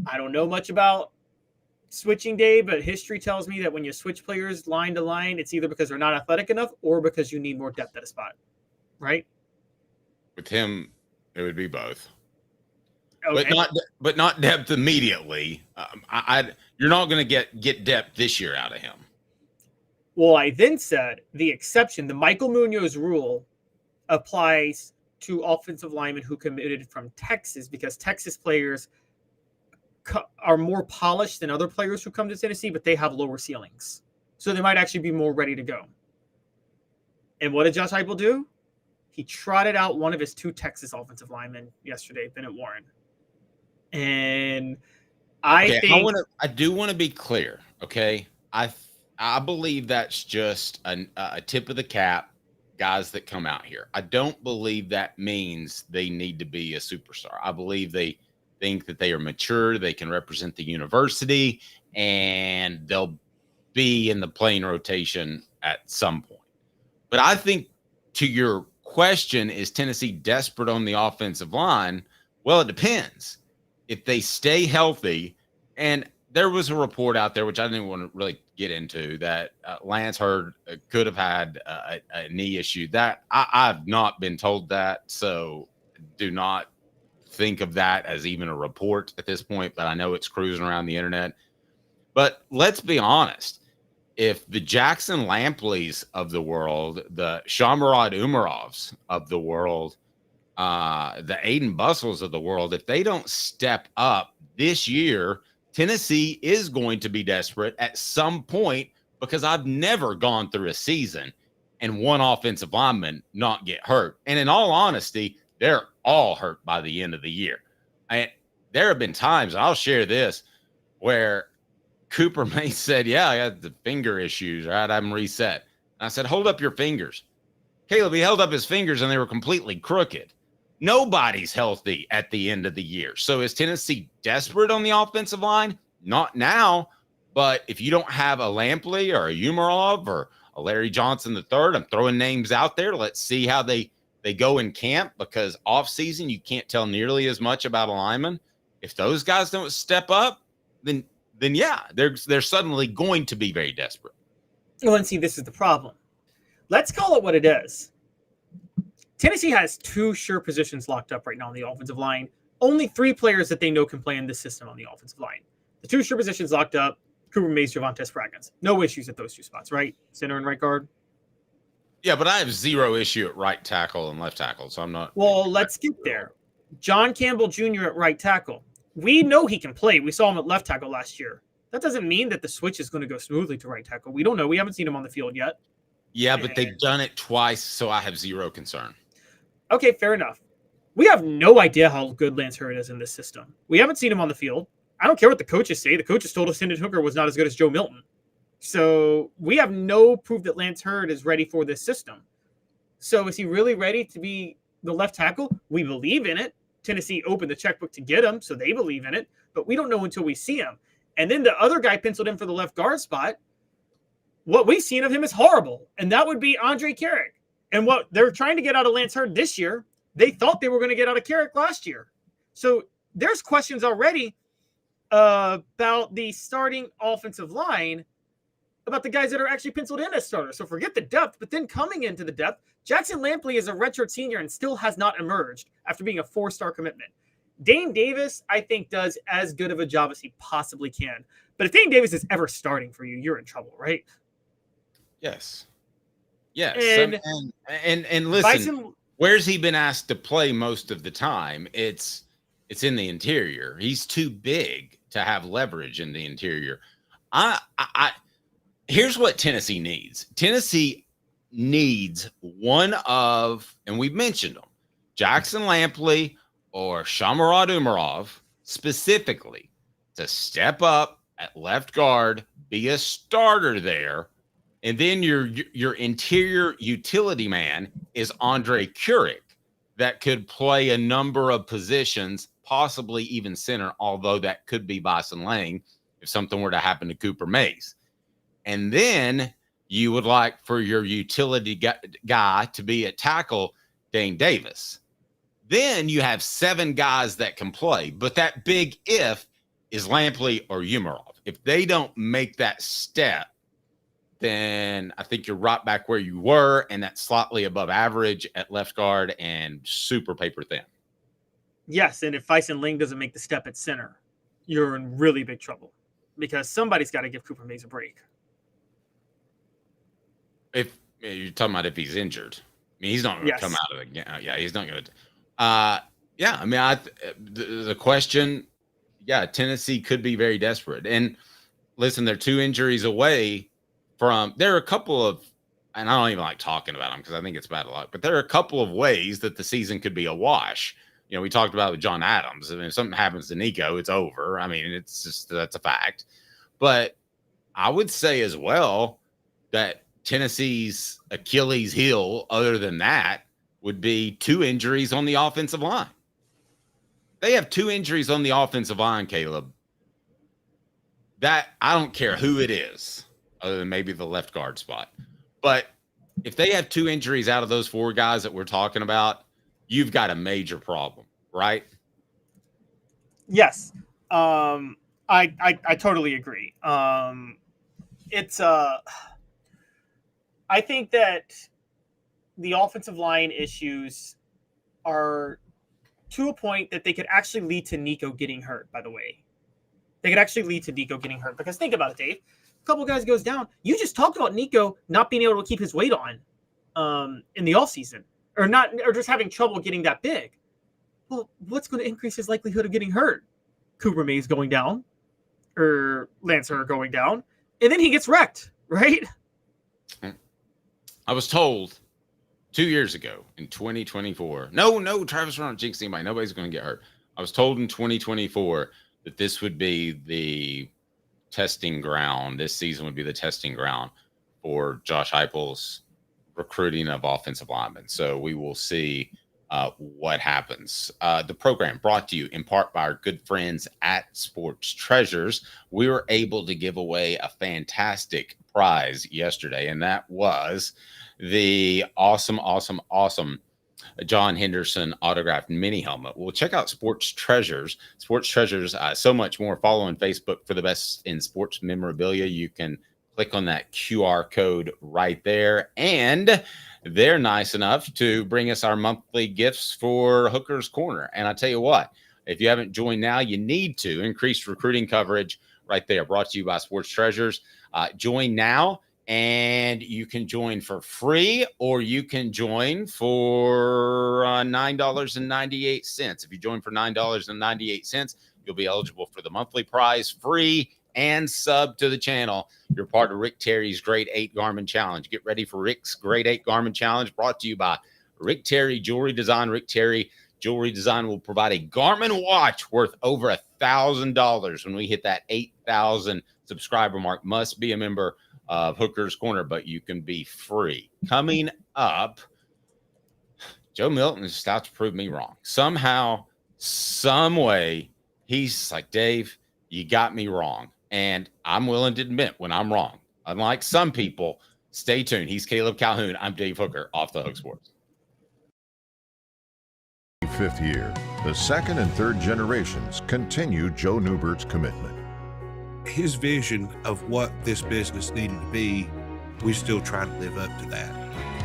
I don't know much about switching, Dave, but history tells me that when you switch players line to line, it's either because they're not athletic enough or because you need more depth at a spot, right? With him, it would be both. Okay. But not depth immediately. You're not going to get depth this year out of him. Well, I then said the exception, the Michael Munoz rule, applies to offensive linemen who committed from Texas because Texas players are more polished than other players who come to Tennessee, but they have lower ceilings. So they might actually be more ready to go. And what did Josh Heupel do? He trotted out one of his 2 Texas offensive linemen yesterday, Bennett Warren. And I do want to be clear, okay? I believe that's just a tip of the cap, guys that come out here. I don't believe that means they need to be a superstar. I believe they think that they are mature, they can represent the university, and they'll be in the playing rotation at some point. But I think to your question, is Tennessee desperate on the offensive line? Well, it depends. If they stay healthy, and there was a report out there, which I didn't want to really get into, that Lance Hurd could have had a knee issue. That I've not been told that, so do not think of that as even a report at this point, but I know it's cruising around the internet. But let's be honest. If the Jackson Lampleys of the world, the Shamarad Umarovs of the world, the Aiden Bustles of the world, if they don't step up this year, Tennessee is going to be desperate at some point, because I've never gone through a season and one offensive lineman not get hurt. And in all honesty, they're all hurt by the end of the year. There have been times, and I'll share this, where Cooper May said, yeah, I got the finger issues, right? I'm reset. And I said, hold up your fingers. Caleb, he held up his fingers and they were completely crooked. Nobody's healthy at the end of the year. So is Tennessee desperate on the offensive line? Not now. But if you don't have a Lampley or a Umarov or a Larry Johnson III, I'm throwing names out there. Let's see how they go in camp, because off season, you can't tell nearly as much about a lineman. If those guys don't step up, then yeah, they're suddenly going to be very desperate. Well, and see, this is the problem. Let's call it what it is. Tennessee has 2 sure positions locked up right now on the offensive line. Only 3 players that they know can play in this system on the offensive line. The 2 sure positions locked up, Cooper Mays, Javontes Fraggins. No issues at those 2 spots, right? Center and right guard. Yeah, but I have 0 issue at right tackle and left tackle, so I'm not. Well, let's get there. John Campbell Jr. at right tackle. We know he can play. We saw him at left tackle last year. That doesn't mean that the switch is going to go smoothly to right tackle. We don't know. We haven't seen him on the field yet. Yeah, but they've done it twice, so I have 0 concern. Okay, fair enough. We have no idea how good Lance Hurd is in this system. We haven't seen him on the field. I don't care what the coaches say. The coaches told us Hendon Hooker was not as good as Joe Milton. So we have no proof that Lance Hurd is ready for this system. So is he really ready to be the left tackle? We believe in it. Tennessee opened the checkbook to get him, so they believe in it. But we don't know until we see him. And then the other guy penciled in for the left guard spot. What we've seen of him is horrible, and that would be Andre Carrick. And what they're trying to get out of Lance Hurd this year, they thought they were going to get out of Carrick last year. So there's questions already about the starting offensive line, about the guys that are actually penciled in as starters. So forget the depth, but then coming into the depth, Jackson Lampley is a redshirt senior and still has not emerged after being a 4-star commitment. Dane Davis, I think, does as good of a job as he possibly can. But if Dane Davis is ever starting for you, you're in trouble, right? Yes. Yes. And listen, Bison, where's he been asked to play most of the time? It's in the interior. He's too big to have leverage in the interior. Here's what Tennessee needs. Tennessee needs one of, and we've mentioned them, Jackson Lampley or Shamarad Umarov specifically, to step up at left guard, be a starter there. And then your interior utility man is Andre Carrick, that could play a number of positions, possibly even center, although that could be Bison Lang if something were to happen to Cooper Mays. And then you would like for your utility guy to be at tackle, Dane Davis. Then you have 7 guys that can play. But that big if is Lampley or Umarov. If they don't make that step, then I think you're right back where you were, and that's slightly above average at left guard and super paper thin. yes, and if Bison Lang doesn't make the step at center, you're in really big trouble because somebody's got to give Cooper Mays a break. If you're talking about if he's injured, I mean, he's not going to come out of the game. Yeah, he's not going to. Yeah, I mean, the question, yeah, Tennessee could be very desperate. And listen, they're 2 injuries away from. There are a couple of, and I don't even like talking about them because I think it's bad luck. But there are a couple of ways that the season could be a wash. You know, we talked about with John Adams. I mean, if something happens to Nico, it's over. I mean, it's just that's a fact. But I would say as well that Tennessee's Achilles heel, other than that, would be 2 injuries on the offensive line. They have 2 injuries on the offensive line, Caleb. That I don't care who it is, other than maybe the left guard spot. But if they have 2 injuries out of those 4 guys that we're talking about, you've got a major problem, right? Yes. I totally agree. I think that the offensive line issues are to a point that they could actually lead to Nico getting hurt, by the way. They could actually lead to Nico getting hurt. Because think about it, Dave. A couple guys goes down. You just talked about Nico not being able to keep his weight on in the offseason. Or just having trouble getting that big. Well, what's going to increase his likelihood of getting hurt? Cooper Mays going down. Or Lance Hurd going down. And then he gets wrecked, right? I was told 2 years ago in 2024. No, Travis, we're not jinxing anybody. Nobody's going to get hurt. I was told in 2024 that this would be the testing ground. This season would be the testing ground for Josh Heupel's recruiting of offensive linemen. So we will see what happens. The program brought to you in part by our good friends at Sports Treasures. We were able to give away a fantastic prize yesterday, and that was the awesome John Henderson autographed mini helmet. Well, check out Sports Treasures. Sports Treasures, so much more. Follow on Facebook for the best in sports memorabilia. You can click on that QR code right there. And they're nice enough to bring us our monthly gifts for Hooker's Corner. And I tell you what, if you haven't joined now, you need to. Increased recruiting coverage right there. Brought to you by Sports Treasures. Join now. And you can join for free, or you can join for $9.98. If you join for $9.98, you'll be eligible for the monthly prize, free and sub to the channel. You're part of Rick Terry's Grade 8 Garmin Challenge. Get ready for Rick's Grade 8 Garmin Challenge, brought to you by Rick Terry Jewelry Design, Rick Terry Jewelry Design will provide a Garmin watch worth over $1,000 when we hit that 8,000 subscriber mark. Must be a member of Hooker's Corner, but you can be free. Coming up, Joe Milton is out to prove me wrong. Somehow, some way, he's like, Dave, you got me wrong. And I'm willing to admit when I'm wrong. Unlike some people, stay tuned. He's Caleb Calhoun. I'm Dave Hooker, Off the Hook Sports. 5th year, the second and third generations continue Joe Neubert's commitment. His vision of what this business needed to be, we still try to live up to that.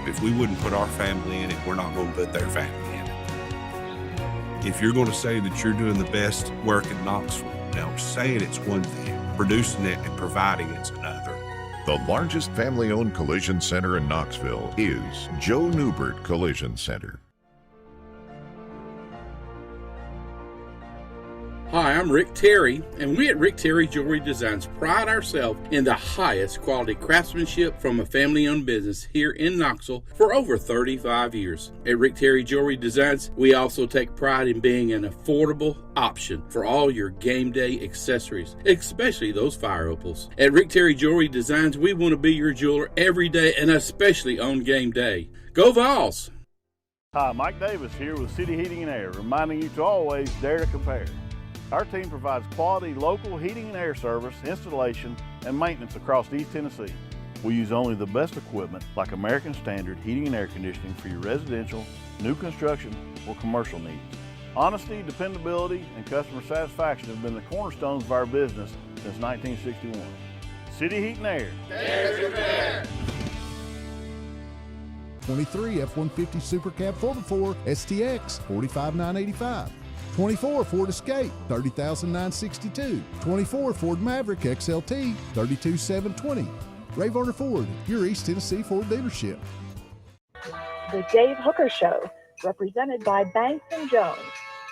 If we wouldn't put our family in it, we're not going to put their family in it. If you're going to say that you're doing the best work in Knoxville, now saying it's one thing, producing it and providing it's another. The largest family-owned collision center in Knoxville is Joe Neubert Collision Center. Hi, I'm Rick Terry, and we at Rick Terry Jewelry Designs pride ourselves in the highest quality craftsmanship from a family-owned business here in Knoxville for over 35 years. At Rick Terry Jewelry Designs, we also take pride in being an affordable option for all your game day accessories, especially those fire opals. At Rick Terry Jewelry Designs, we want to be your jeweler every day and especially on game day. Go Vols! Hi, Mike Davis here with City Heating and Air, reminding you to always dare to compare. Our team provides quality local heating and air service, installation, and maintenance across East Tennessee. We use only the best equipment like American Standard heating and air conditioning for your residential, new construction, or commercial needs. Honesty, dependability, and customer satisfaction have been the cornerstones of our business since 1961. City Heat and Air. There's your man. 23 F-150 Super Cab 4x4 STX, $45,985. 24 Ford Escape, $30,962. 24 Ford Maverick XLT, $32,720. Ray Varner Ford, your East Tennessee Ford dealership. The Dave Hooker Show, represented by Banks & Jones,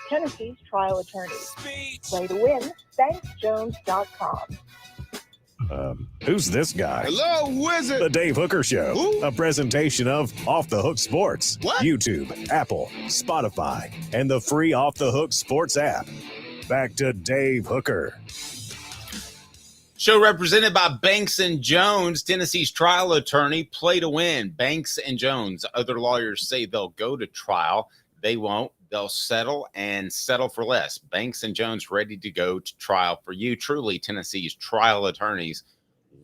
Tennessee's trial attorneys. Play to win, banksjones.com. Who's this guy? Hello, wizard. The Dave Hooker Show, a presentation of Off the Hook Sports, What? YouTube, Apple, Spotify, and the free Off the Hook Sports app. Back to Dave Hooker. Show represented by Banks & Jones, Tennessee's trial attorney. Play to win, Banks & Jones. Other lawyers say they'll go to trial. They won't. They'll settle and settle for less. Banks & Jones ready to go to trial for you. Truly, Tennessee's trial attorneys.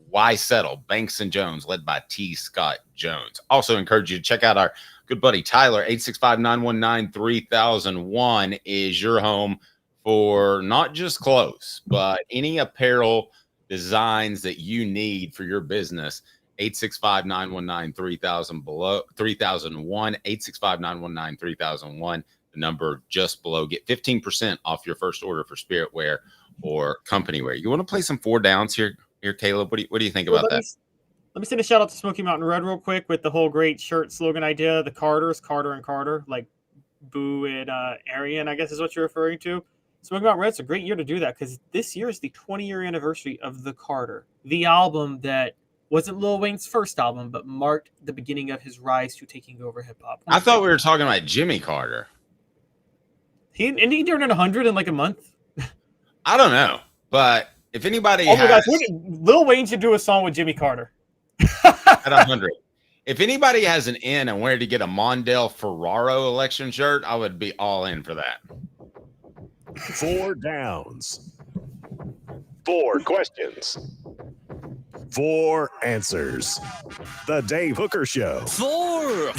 Why settle? Banks & Jones, led by T. Scott Jones. Also encourage you to check out our good buddy Tyler. 865-919-3001 is your home for not just clothes, but any apparel designs that you need for your business. 865-919-3001. 865-919-3001. The number just below. Get 15% off your first order for spirit wear or company wear. You want to play some four downs here, Caleb? What do you think about that? Let me send a shout out to Smoky Mountain Red real quick with the whole great shirt slogan idea. The Carters, Carter and Carter, like Boo and Arian, I guess is what you're referring to. Smoky Mountain Red's a great year to do that because this year is the 20-year anniversary of The Carter, the album that wasn't Lil Wayne's first album, but marked the beginning of his rise to taking over hip hop. I thought we were talking about Jimmy Carter. He turned 100 in like a month. I don't know, but if anybody my has gosh, Lil Wayne should do a song with Jimmy Carter at 100. If anybody has an in and where to get a Mondale Ferraro election shirt, I would be all in for that. 4 downs. 4 questions. 4 answers. The Dave Hooker Show. 4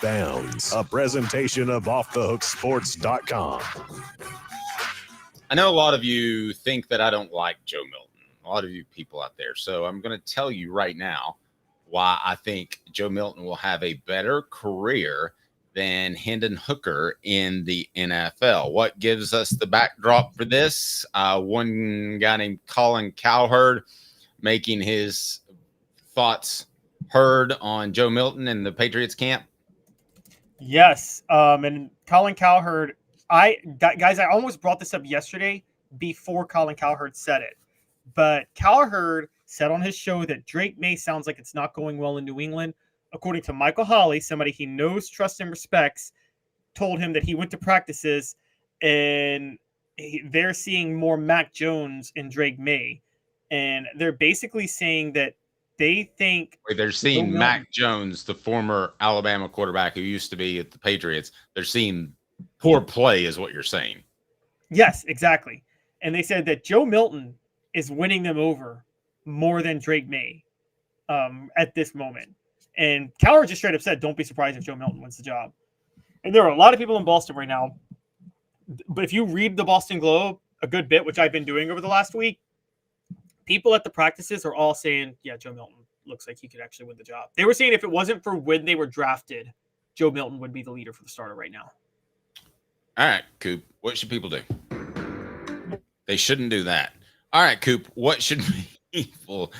downs. A presentation of offthehooksports.com. I know a lot of you think that I don't like Joe Milton. A lot of you people out there. So I'm going to tell you right now why I think Joe Milton will have a better career than Hendon Hooker in the NFL. What gives us the backdrop for this? One guy named Colin Cowherd making his thoughts heard on Joe Milton and the Patriots camp. Yes. And Colin Cowherd, guys, I almost brought this up yesterday before Colin Cowherd said it. But Cowherd said on his show that Drake May sounds like it's not going well in New England. According to Michael Hawley, somebody he knows, trusts, and respects, told him that he went to practices and they're seeing more Mac Jones and Drake May. And they're basically saying that they think they're seeing Mac Jones, the former Alabama quarterback who used to be at the Patriots. They're seeing poor play is what you're saying. Yes, exactly. And they said that Joe Milton is winning them over more than Drake May at this moment. And Cowher just straight up said, don't be surprised if Joe Milton wins the job. And there are a lot of people in Boston right now. But if you read the Boston Globe a good bit, which I've been doing over the last week, people at the practices are all saying, yeah, Joe Milton looks like he could actually win the job. They were saying if it wasn't for when they were drafted, Joe Milton would be the leader for the starter right now. All right, Coop, what should people do? They shouldn't do that. All right, Coop, what should people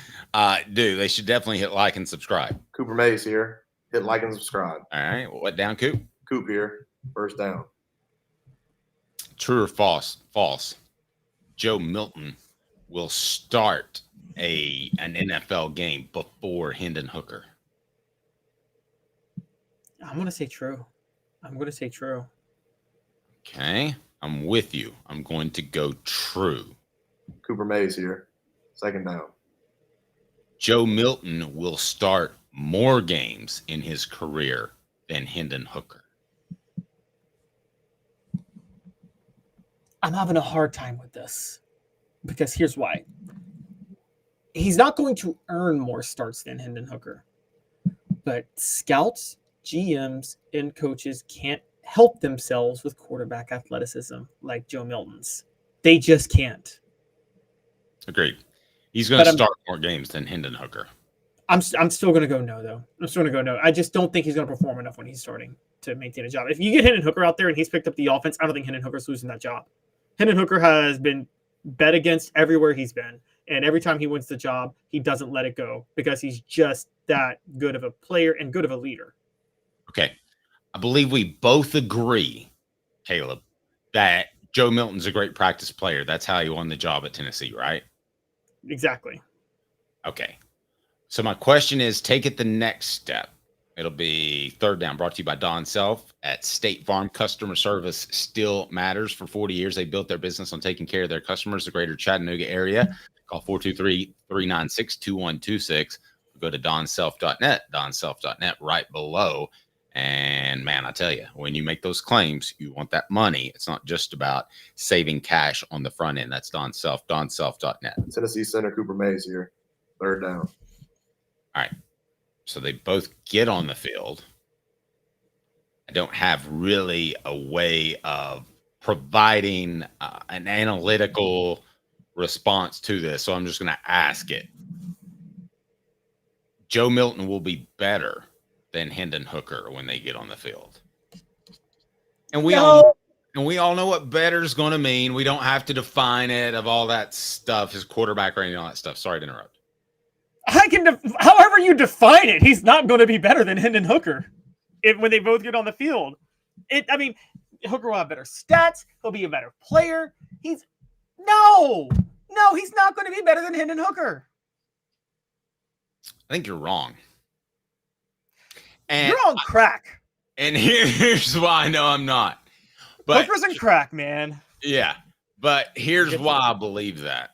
do? They should definitely hit like and subscribe. Cooper Mays here. Hit like and subscribe. All right, what down, Coop? Coop here. First down. True or false? False. Joe Milton will start an NFL game before Hendon Hooker. I'm going to say true. Okay, I'm with you. I'm going to go true. Cooper Mays here. Second down. Joe Milton will start more games in his career than Hendon Hooker. I'm having a hard time with this because here's why. He's not going to earn more starts than Hendon Hooker, but scouts, GMs, and coaches can't help themselves with quarterback athleticism like Joe Milton's. They just can't. Agreed. He's going to start more games than Hendon Hooker. I'm still going to go no, though. I'm still going to go no. I just don't think he's going to perform enough when he's starting to maintain a job. If you get Hendon Hooker out there and he's picked up the offense, I don't think Hendon Hooker's losing that job. Hendon Hooker has been bet against everywhere he's been. And every time he wins the job, he doesn't let it go because he's just that good of a player and good of a leader. Okay. I believe we both agree, Caleb, that Joe Milton's a great practice player. That's how he won the job at Tennessee, right? Exactly. Okay. So my question is, take it the next step. It'll be third down, brought to you by Don Self at State Farm. Customer service still matters. For 40 years, they built their business on taking care of their customers, the greater Chattanooga area. Call 423-396-2126. Go to donself.net, donself.net right below. And man, I tell you, when you make those claims, you want that money. It's not just about saving cash on the front end. That's Don Self, donself.net. Tennessee center Cooper Mays here. Third down. All right. So they both get on the field. I don't have really a way of providing an analytical response to this, so I'm just going to ask it. Joe Milton will be better than Hendon Hooker when they get on the field. And we all know what better is going to mean. We don't have to define it of all that stuff, his quarterback rating, all that stuff. Sorry to interrupt. However you define it, he's not going to be better than Hendon Hooker when they both get on the field. Hooker will have better stats. He'll be a better player. He's not going to be better than Hendon Hooker. I think you're wrong. And you're on crack. And here's why I know I'm not. But Hooker's on crack, man. Yeah. But here's why I believe that.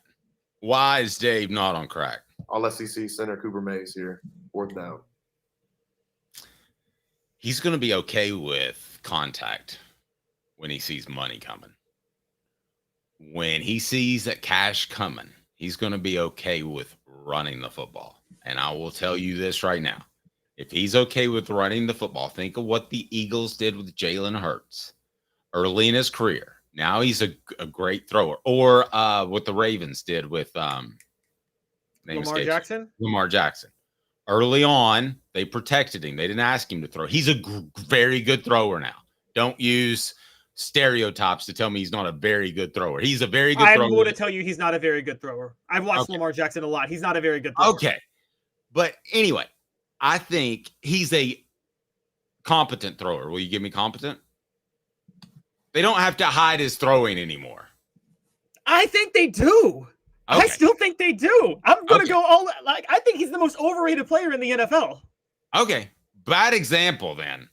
Why is Dave not on crack? All SEC center Cooper Mays here. Fourth down. He's going to be okay with contact when he sees money coming. When he sees that cash coming, he's going to be okay with running the football. And I will tell you this right now. If he's okay with running the football, think of what the Eagles did with Jalen Hurts early in his career. Now he's a great thrower. Or what the Ravens did with Lamar Jackson. Early on, they protected him. They didn't ask him to throw. He's a very good thrower now. Don't use stereotypes to tell me he's not a very good thrower. He's a very good thrower. I'm going to tell you he's not a very good thrower. I've watched Lamar Jackson a lot. He's not a very good thrower. Okay. But anyway, I think he's a competent thrower. Will you give me competent? They don't have to hide his throwing anymore. I think they do. Okay. I still think they do. I'm going to go I think he's the most overrated player in the NFL. Okay. Bad example then.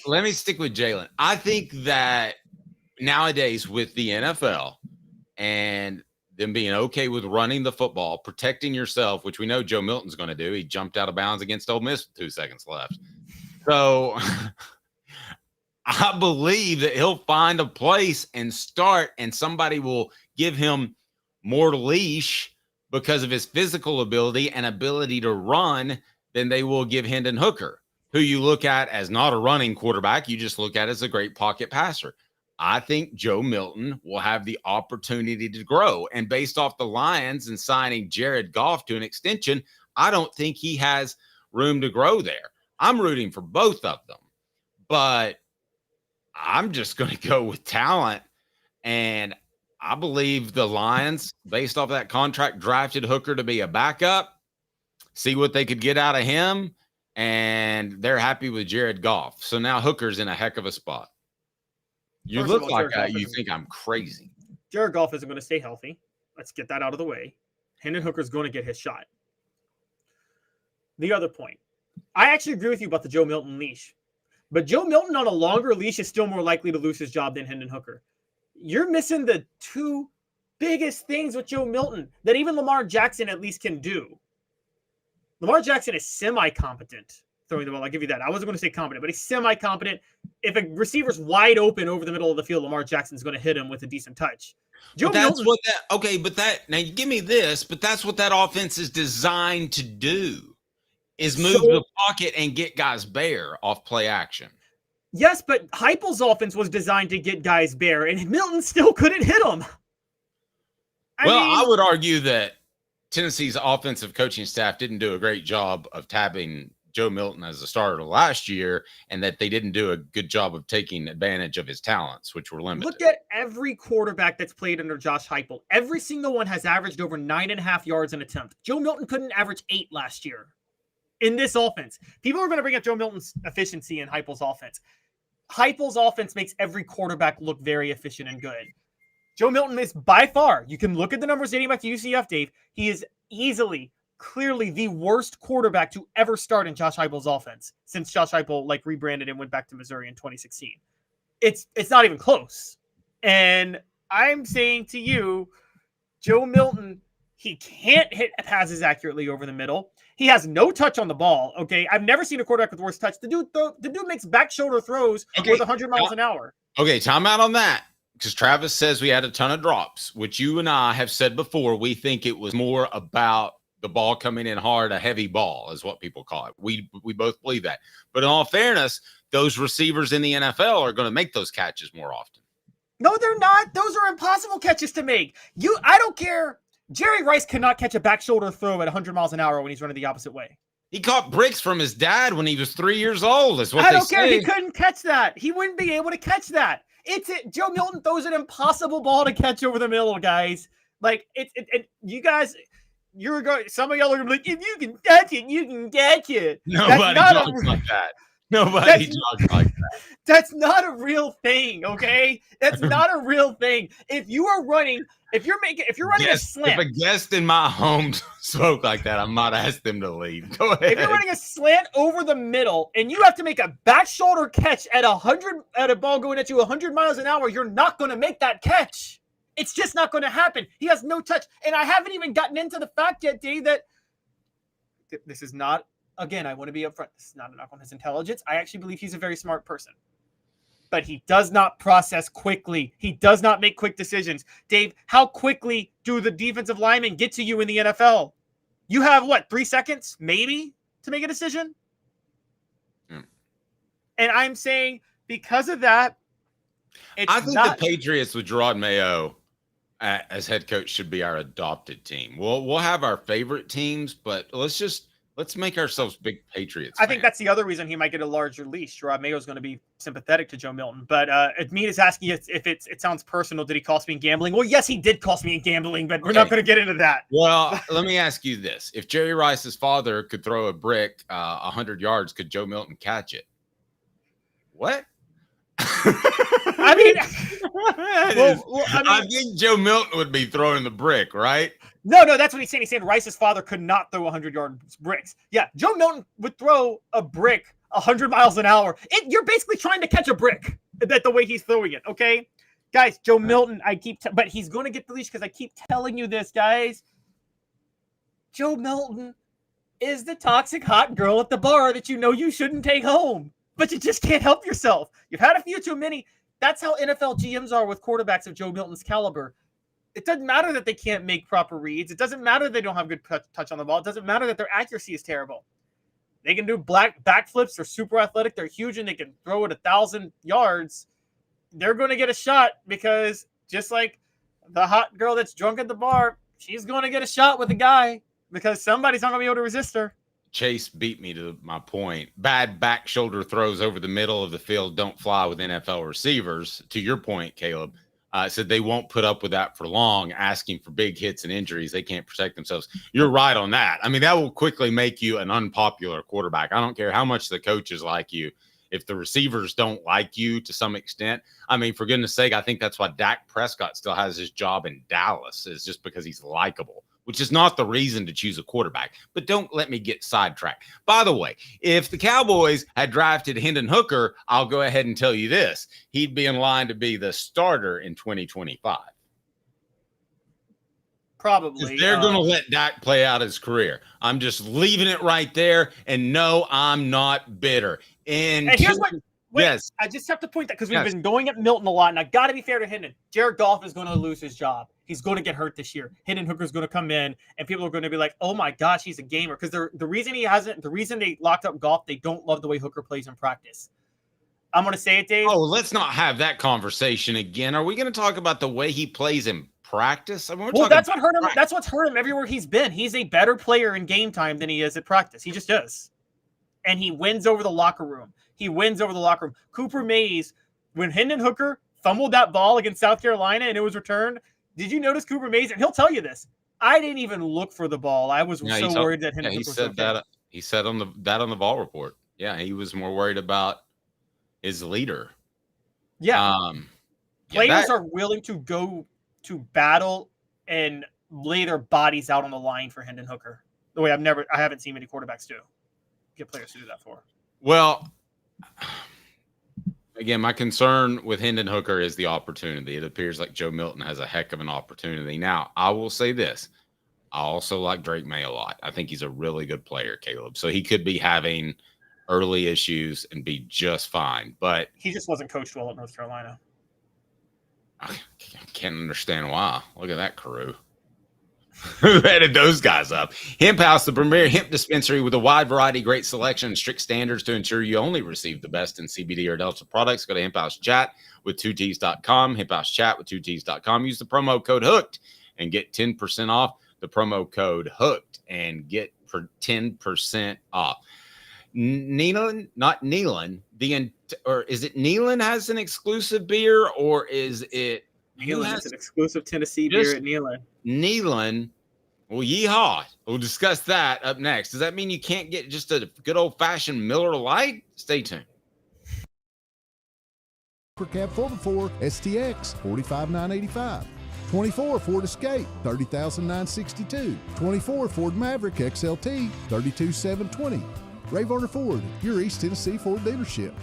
Let me stick with Jalen. I think that nowadays with the NFL and them being okay with running the football, protecting yourself, which we know Joe Milton's going to do. He jumped out of bounds against Ole Miss with 2 seconds left. So I believe that he'll find a place and start, and somebody will give him more leash because of his physical ability and ability to run than they will give Hendon Hooker, who you look at as not a running quarterback. You just look at as a great pocket passer. I think Joe Milton will have the opportunity to grow. And based off the Lions and signing Jared Goff to an extension, I don't think he has room to grow there. I'm rooting for both of them, but I'm just going to go with talent. And I believe the Lions, based off that contract, drafted Hooker to be a backup, see what they could get out of him, and they're happy with Jared Goff. So now Hooker's in a heck of a spot. You First look of all, like Jared you Goff think I'm crazy. Jared Goff isn't going to stay healthy. Let's get that out of the way. Hendon Hooker's going to get his shot. The other point, I actually agree with you about the Joe Milton leash. But Joe Milton on a longer leash is still more likely to lose his job than Hendon Hooker. You're missing the two biggest things with Joe Milton that even Lamar Jackson at least can do. Lamar Jackson is semi-competent throwing the ball. I'll give you that. I wasn't going to say competent, but he's semi-competent. If a receiver's wide open over the middle of the field, Lamar Jackson's going to hit him with a decent touch. But that's what that, okay, but that, now you give me this, but that's what that offense is designed to do, is move the pocket and get guys bare off play action. Yes, but Heupel's offense was designed to get guys bare, and Milton still couldn't hit them. I would argue that Tennessee's offensive coaching staff didn't do a great job of tabbing Joe Milton as a starter last year, and that they didn't do a good job of taking advantage of his talents, which were limited. Look at every quarterback that's played under Josh Heupel. Every single one has averaged over 9.5 yards an attempt. Joe Milton couldn't average 8 last year in this offense. People are going to bring up Joe Milton's efficiency in Heupel's offense. Heupel's offense makes every quarterback look very efficient and good. Joe Milton is by far, you can look at the numbers dating back to UCF, Dave. He is easily, clearly the worst quarterback to ever start in Josh Heupel's offense since Josh Heupel rebranded and went back to Missouri in 2016. It's not even close. And I'm saying to you, Joe Milton, he can't hit passes accurately over the middle. He has no touch on the ball. Okay, I've never seen a quarterback with worse touch. The dude makes back shoulder throws with 100 miles an hour. Okay, time out on that, because Travis says we had a ton of drops, which you and I have said before. We think it was more about the ball coming in hard, a heavy ball is what people call it. We both believe that. But in all fairness, those receivers in the NFL are going to make those catches more often. No, they're not. Those are impossible catches to make. I don't care. Jerry Rice cannot catch a back shoulder throw at 100 miles an hour when he's running the opposite way. He caught bricks from his dad when he was 3 years old. Is what I they don't care. say. He couldn't catch that. He wouldn't be able to catch that. Joe Milton throws an impossible ball to catch over the middle, guys. You guys, some of y'all are gonna be like, if you can catch it, you can catch it. Nobody talks like that. Nobody talks like that. That's not a real thing, okay? That's not a real thing. If you're running a slant. If a guest in my home spoke like that, I might ask them to leave. Go ahead. If you're running a slant over the middle and you have to make a back shoulder catch at a ball going at you 100 miles an hour, you're not going to make that catch. It's just not going to happen. He has no touch. And I haven't even gotten into the fact yet, Dave, that this is not, again, I want to be upfront. This is not a knock on his intelligence. I actually believe he's a very smart person. But he does not process quickly. He does not make quick decisions. Dave, how quickly do the defensive linemen get to you in the NFL? You have, 3 seconds, maybe, to make a decision? And I'm saying because of that, I think the Patriots with Gerard Mayo as head coach should be our adopted team. We'll have our favorite teams, but let's make ourselves big Patriots. I think that's the other reason he might get a larger leash. Gerard Mayo is going to be sympathetic to Joe Milton. But Mead is asking if it sounds personal. Did he cost me in gambling? Well, yes, he did cost me in gambling, but we're not going to get into that. Well, let me ask you this. If Jerry Rice's father could throw a brick 100 yards, could Joe Milton catch it? What? I mean, I think Joe Milton would be throwing the brick, right? No, that's what he's saying. He's saying Rice's father could not throw 100-yard bricks. Yeah, Joe Milton would throw a brick 100 miles an hour. You're basically trying to catch a brick that the way he's throwing it, okay? Guys, Joe Milton, but he's going to get the leash because I keep telling you this, guys. Joe Milton is the toxic hot girl at the bar that you know you shouldn't take home, but you just can't help yourself. You've had a few too many. That's how NFL GMs are with quarterbacks of Joe Milton's caliber. It doesn't matter that they can't make proper reads. It doesn't matter they don't have good touch on the ball. It doesn't matter that their accuracy is terrible. They can do backflips. They're super athletic. They're huge, and they can throw it 1,000 yards. They're going to get a shot because just like the hot girl that's drunk at the bar, she's going to get a shot with a guy because somebody's not going to be able to resist her. Chase beat me to my point. Bad back shoulder throws over the middle of the field don't fly with NFL receivers. To your point, Caleb, said they won't put up with that for long, asking for big hits and injuries. They can't protect themselves. You're right on that. I mean, that will quickly make you an unpopular quarterback. I don't care how much the coaches like you. If the receivers don't like you to some extent, I mean, for goodness sake, I think that's why Dak Prescott still has his job in Dallas, is just because he's likable, which is not the reason to choose a quarterback. But don't let me get sidetracked. By the way, if the Cowboys had drafted Hendon Hooker, I'll go ahead and tell you this. He'd be in line to be the starter in 2025. Probably. They're going to let Dak play out his career. I'm just leaving it right there. And no, I'm not bitter. And here's what. Yes. I just have to point that because we've been going at Milton a lot, and I got to be fair to Hendon. Jared Goff is going to lose his job. He's going to get hurt this year. Hendon Hooker's going to come in, and people are going to be like, "Oh my gosh, he's a gamer." Because the reason they locked up Goff, they don't love the way Hooker plays in practice. I'm going to say it, Dave. Oh, let's not have that conversation again. Are we going to talk about the way he plays in practice? I mean, that's what hurt him. That's what's hurt him everywhere he's been. He's a better player in game time than he is at practice. He just is, and he wins over the locker room. Cooper Mays, when Hendon Hooker fumbled that ball against South Carolina and it was returned, did you notice Cooper Mays? And he'll tell you this. I didn't even look for the ball. I was worried that Hendon Hooker was okay. That. He said on the ball report. Yeah, he was more worried about his leader. Yeah. Players are willing to go to battle and lay their bodies out on the line for Hendon Hooker. The way I haven't seen many quarterbacks get players to do that for. Well, again, my concern with Hendon Hooker is the opportunity. It appears like Joe Milton has a heck of an opportunity. Now, I will say this. I also like Drake May a lot. I think he's a really good player, Caleb. So he could be having early issues and be just fine. But he just wasn't coached well at North Carolina. I can't understand why. Look at that crew. Who headed those guys up? Hemp House, the premier hemp dispensary with a wide variety, great selection, and strict standards to ensure you only receive the best in CBD or Delta products. Go to Hemp House Chat with 2Ts.com, Hemp House Chat with 2Ts.com. Use the promo code HOOKED and get 10% off. The promo code HOOKED and get 10% off. Nealon, not Nealon, or is it Nealon has an exclusive beer, or is it Nealon has an exclusive Tennessee beer at Nealon? Nealon, well, yeehaw. We'll discuss that up next. Does that mean you can't get just a good old-fashioned Miller Lite? Stay tuned. Cab 4x4 STX, $45,985. 24 Ford Escape, $30,962. 24 Ford Maverick XLT, $32,720. Ray Varner Ford, your East Tennessee Ford dealership.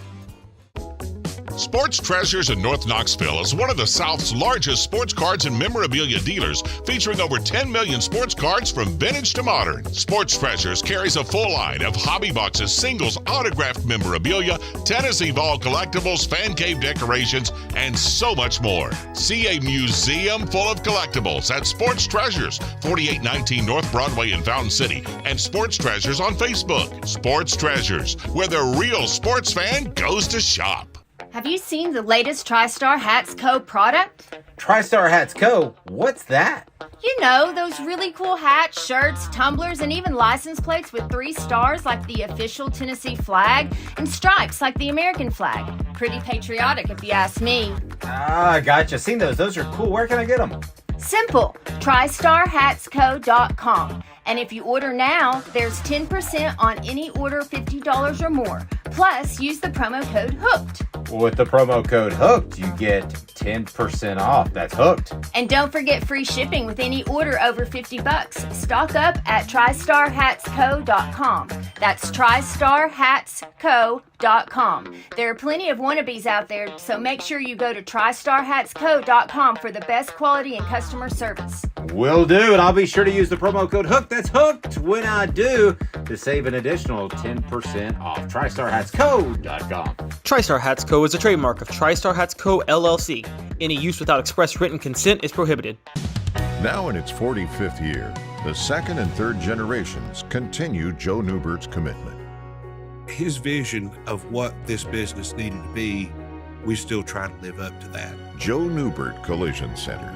Sports Treasures in North Knoxville is one of the South's largest sports cards and memorabilia dealers, featuring over 10 million sports cards from vintage to modern. Sports Treasures carries a full line of hobby boxes, singles, autographed memorabilia, Tennessee Vol collectibles, fan cave decorations, and so much more. See a museum full of collectibles at Sports Treasures, 4819 North Broadway in Fountain City, and Sports Treasures on Facebook. Sports Treasures, where the real sports fan goes to shop. Have you seen the latest TriStar Hats Co. product? TriStar Hats Co.? What's that? You know, those really cool hats, shirts, tumblers, and even license plates with 3 stars like the official Tennessee flag and stripes like the American flag. Pretty patriotic if you ask me. Ah, gotcha. Seen those. Those are cool. Where can I get them? Simple. TriStarHatsCo.com. And if you order now, there's 10% on any order $50 or more. Plus, use the promo code HOOKED. With the promo code HOOKED, you get 10% off. That's hooked. And don't forget free shipping with any order over $50. Stock up at tristarhatsco.com. That's tristarhatsco.com. There are plenty of wannabes out there, so make sure you go to tristarhatsco.com for the best quality and customer service. Will do, and I'll be sure to use the promo code HOOK. That's hooked when I do to save an additional 10% off. tristarhatsco.com. TriStar Hats Co. is a trademark of TriStar Hats Co. LLC. Any use without express written consent is prohibited. Now in its 45th year, the second and third generations continue Joe Neubert's commitment. His vision of what this business needed to be, we still try to live up to that. Joe Neubert Collision Center.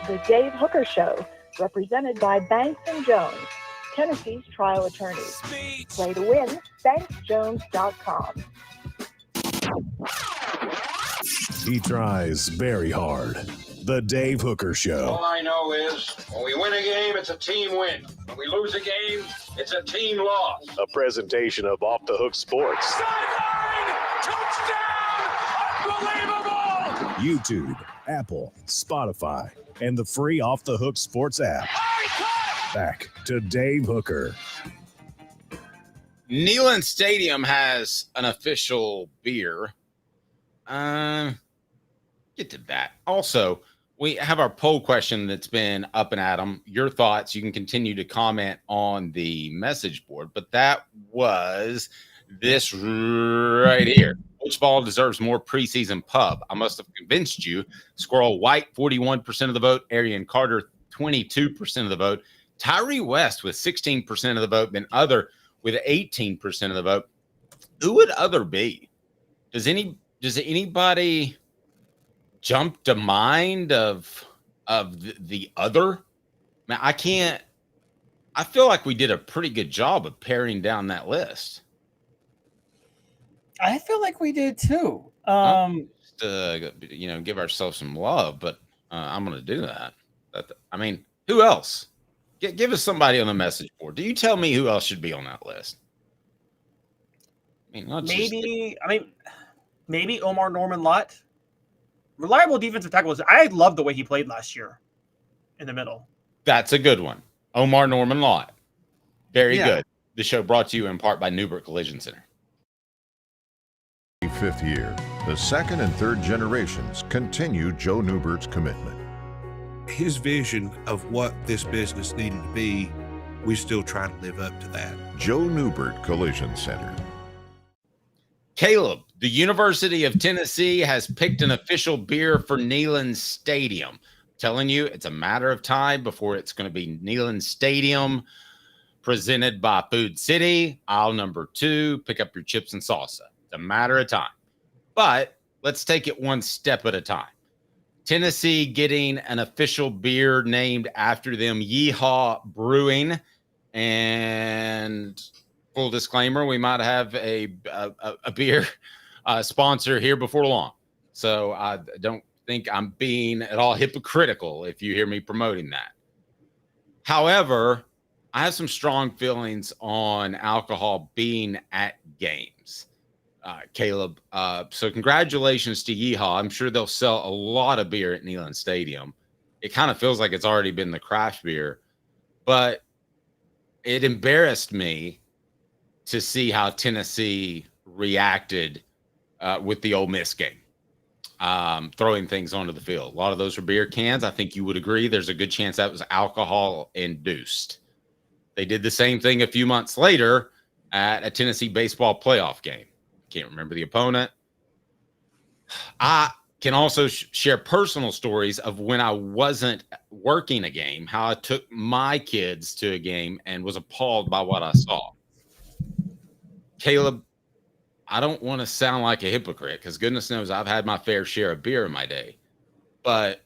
The Dave Hooker Show, represented by Banks & Jones, Tennessee's trial attorneys. Play to win, banksjones.com. He tries very hard. The Dave Hooker Show. All I know is when we win a game, it's a team win. When we lose a game, it's a team loss. A presentation of Off the Hook Sports. Sideline! Touchdown! Unbelievable! YouTube, Apple, Spotify, and the free Off the Hook Sports app. Back to Dave Hooker. Neyland Stadium has an official beer. Get to that. Also, we have our poll question that's been up and at 'em. Your thoughts, you can continue to comment on the message board, but that was this right here. Which ball deserves more preseason pub? I must have convinced you. Squirrel White, 41% of the vote. Arian Carter, 22% of the vote. Tyree West with 16% of the vote. Then other with 18% of the vote. Who would other be? Does anybody jump to mind of the other? Man, I feel like we did a pretty good job of paring down that list. I feel like we did too. Give ourselves some love, but I'm going to do that. I mean, who else? Give us somebody on the message board. Do you tell me who else should be on that list? I mean, maybe Omar Norman Lott. Reliable defensive tackle. I love the way he played last year in the middle. That's a good one. Omar Norman Lott. Very good. The show brought to you in part by Neubert Collision Center. 5th year, the second and third generations continue Joe Neubert's commitment. His vision of what this business needed to be, we still try to live up to that. Joe Neubert Collision Center. Caleb, the University of Tennessee has picked an official beer for Neyland Stadium. I'm telling you, it's a matter of time before it's going to be Neyland Stadium, presented by Food City, aisle number 2. Pick up your chips and salsa. It's a matter of time. But let's take it one step at a time. Tennessee getting an official beer named after them, Yeehaw Brewing. And full disclaimer, we might have a beer sponsor here before long. So I don't think I'm being at all hypocritical if you hear me promoting that. However, I have some strong feelings on alcohol being at games. Caleb, so congratulations to Yeehaw. I'm sure they'll sell a lot of beer at Neyland Stadium. It kind of feels like it's already been the craft beer, but it embarrassed me to see how Tennessee reacted with the Ole Miss game, throwing things onto the field. A lot of those were beer cans. I think you would agree there's a good chance that was alcohol induced. They did the same thing a few months later at a Tennessee baseball playoff game. Can't remember the opponent. I can also share personal stories of when I wasn't working a game, how I took my kids to a game and was appalled by what I saw. Caleb, I don't want to sound like a hypocrite because goodness knows I've had my fair share of beer in my day, but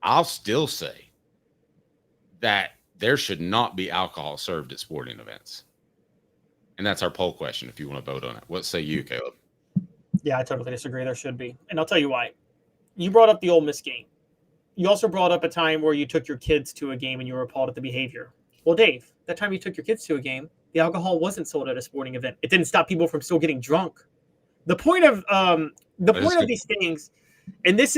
I'll still say that there should not be alcohol served at sporting events. And that's our poll question if you want to vote on it. What say you, Caleb? Yeah, I totally disagree. There should be. And I'll tell you why. You brought up the Ole Miss game. You also brought up a time where you took your kids to a game and you were appalled at the behavior. Well, Dave, that time you took your kids to a game, the alcohol wasn't sold at a sporting event. It didn't stop people from still getting drunk. The point of The point of these things, and this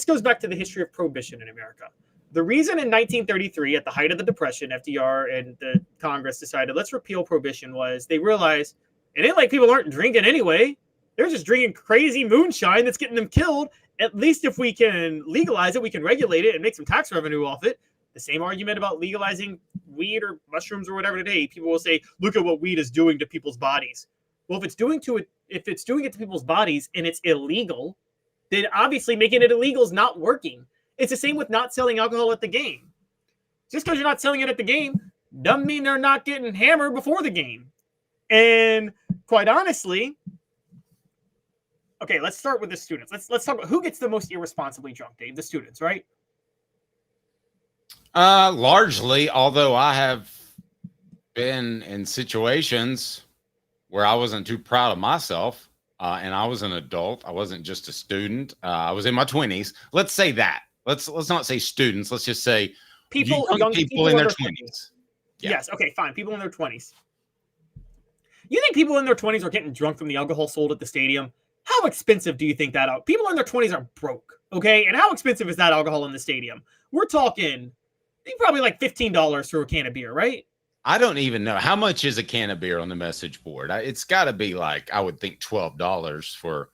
goes back to the history of prohibition in America. The reason in 1933, at the height of the Depression, FDR and the Congress decided, let's repeal prohibition, was they realized it ain't like people aren't drinking anyway. They're just drinking crazy moonshine that's getting them killed. At least if we can legalize it, we can regulate it and make some tax revenue off it. The same argument about legalizing weed or mushrooms or whatever today. People will say, look at what weed is doing to people's bodies. Well, if it's doing it to people's bodies and it's illegal, then obviously making it illegal is not working. It's the same with not selling alcohol at the game. Just because you're not selling it at the game doesn't mean they're not getting hammered before the game. And quite honestly, okay, let's start with the students. Let's talk about who gets the most irresponsibly drunk, Dave. The students, right? Largely, although I have been in situations where I wasn't too proud of myself, and I was an adult. I wasn't just a student. I was in my 20s. Let's say that. Let's not say students. Let's just say young people in their 20s. Yeah. Yes. Okay. Fine. People in their 20s. You think people in their 20s are getting drunk from the alcohol sold at the stadium? How expensive do you think that? People in their 20s are broke. Okay. And how expensive is that alcohol in the stadium? We're talking probably like $15 for a can of beer, right? I don't even know. How much is a can of beer on the message board? It's got to be like, I would think $12 for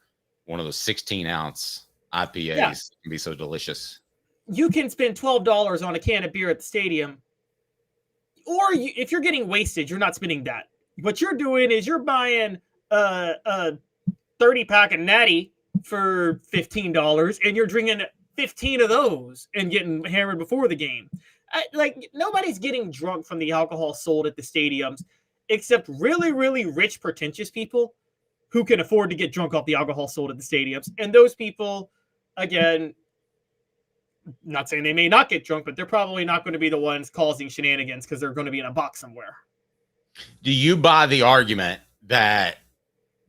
one of those 16-ounce IPAs. Yeah. It can be so delicious. You can spend $12 on a can of beer at the stadium. Or if you're getting wasted, you're not spending that. What you're doing is you're buying a 30-pack of Natty for $15, and you're drinking 15 of those and getting hammered before the game. Like, nobody's getting drunk from the alcohol sold at the stadiums except really, really rich, pretentious people who can afford to get drunk off the alcohol sold at the stadiums. And those people, again, not saying they may not get drunk, but they're probably not going to be the ones causing shenanigans because they're going to be in a box somewhere. Do you buy the argument that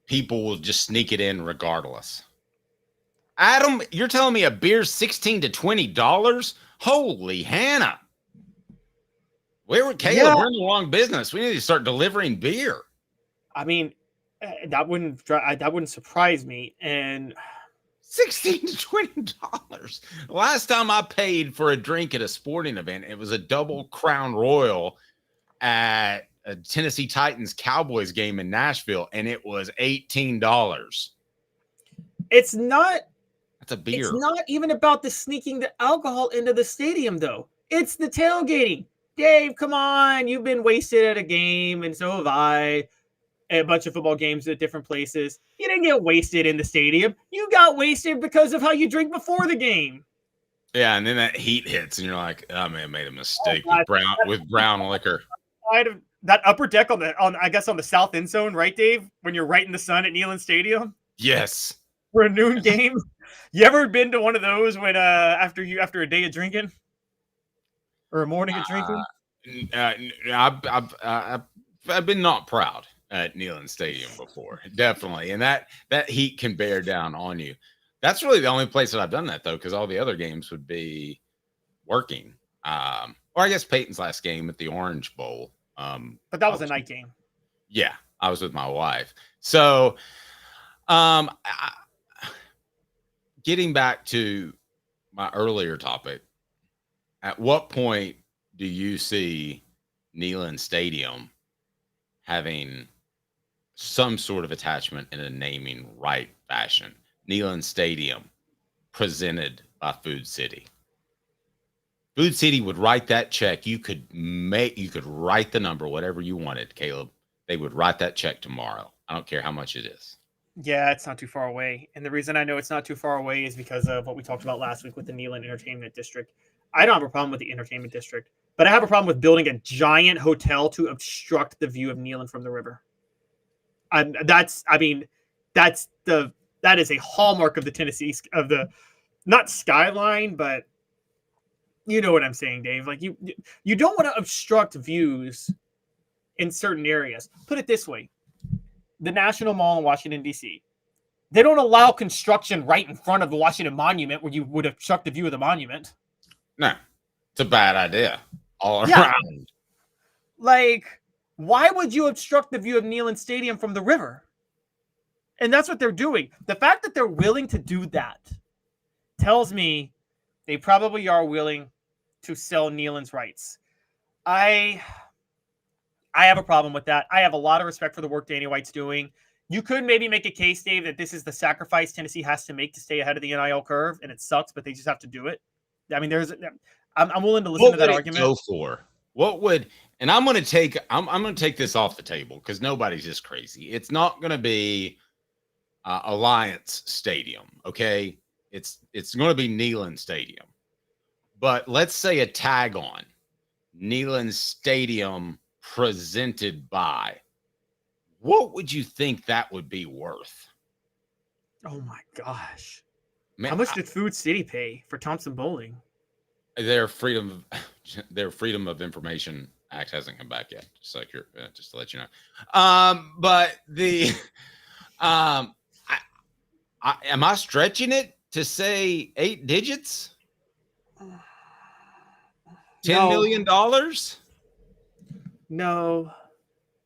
people will just sneak it in regardless? Adam, you're telling me a beer's $16 to $20? Holy Hannah. Caleb? Yeah. We're in the wrong business. We need to start delivering beer. I mean, that wouldn't surprise me. And $16 to $20. Last time I paid for a drink at a sporting event, it was a double Crown Royal at a Tennessee Titans Cowboys game in Nashville, and it was $18. It's not. That's a beer. It's not even about the sneaking the alcohol into the stadium, though. It's the tailgating. Dave, come on. You've been wasted at a game, and so have I. A bunch of football games at different places. You didn't get wasted in the stadium. You got wasted because of how you drink before the game. Yeah, and then that heat hits, and you're like, "Oh, I may have made a mistake with brown liquor." That upper deck on the south end zone, right, Dave? When you're right in the sun at Neyland Stadium. Yes. For a noon game. You ever been to one of those when after a day of drinking or a morning of drinking? I've been not proud at Neyland Stadium before, definitely, and that heat can bear down on you. That's really the only place that I've done that, though, because all the other games would be working. Or I guess Peyton's last game at the Orange Bowl. But that was a night game. Yeah, I was with my wife. So, getting back to my earlier topic, at what point do you see Neyland Stadium having some sort of attachment in a naming right fashion? Neyland Stadium, presented by Food City. Food City would write that check. You could write the number, whatever you wanted, Caleb. They would write that check tomorrow. I don't care how much it is. Yeah, it's not too far away. And the reason I know it's not too far away is because of what we talked about last week with the Neyland Entertainment District. I don't have a problem with the Entertainment District, but I have a problem with building a giant hotel to obstruct the view of Neyland from the river. That is a hallmark of the Tennessee, of the, not skyline, but you know what I'm saying, Dave. Like you don't want to obstruct views in certain areas. Put it this way. The National Mall in Washington, D.C., they don't allow construction right in front of the Washington Monument where you would obstruct the view of the monument. No, it's a bad idea all around. Like, why would you obstruct the view of Neyland Stadium from the river? And that's what they're doing. The fact that they're willing to do that tells me they probably are willing to sell Neyland's rights. I have a problem with that. I have a lot of respect for the work Danny White's doing. You could maybe make a case, Dave, that this is the sacrifice Tennessee has to make to stay ahead of the NIL curve, and it sucks, but they just have to do it. I mean, I'm willing to listen to that argument. Go for what would, and I'm going to take this off the table because nobody's just crazy. It's not going to be Alliance Stadium, okay? It's going to be Neyland Stadium, but let's say a tag on Neyland Stadium presented by. What would you think that would be worth? Oh my gosh. Man, how much did Food City pay for Thompson Bowling? Their Freedom of Information Act hasn't come back yet. Just to let you know. But the am I stretching it to say 8 digits? $10 million? No.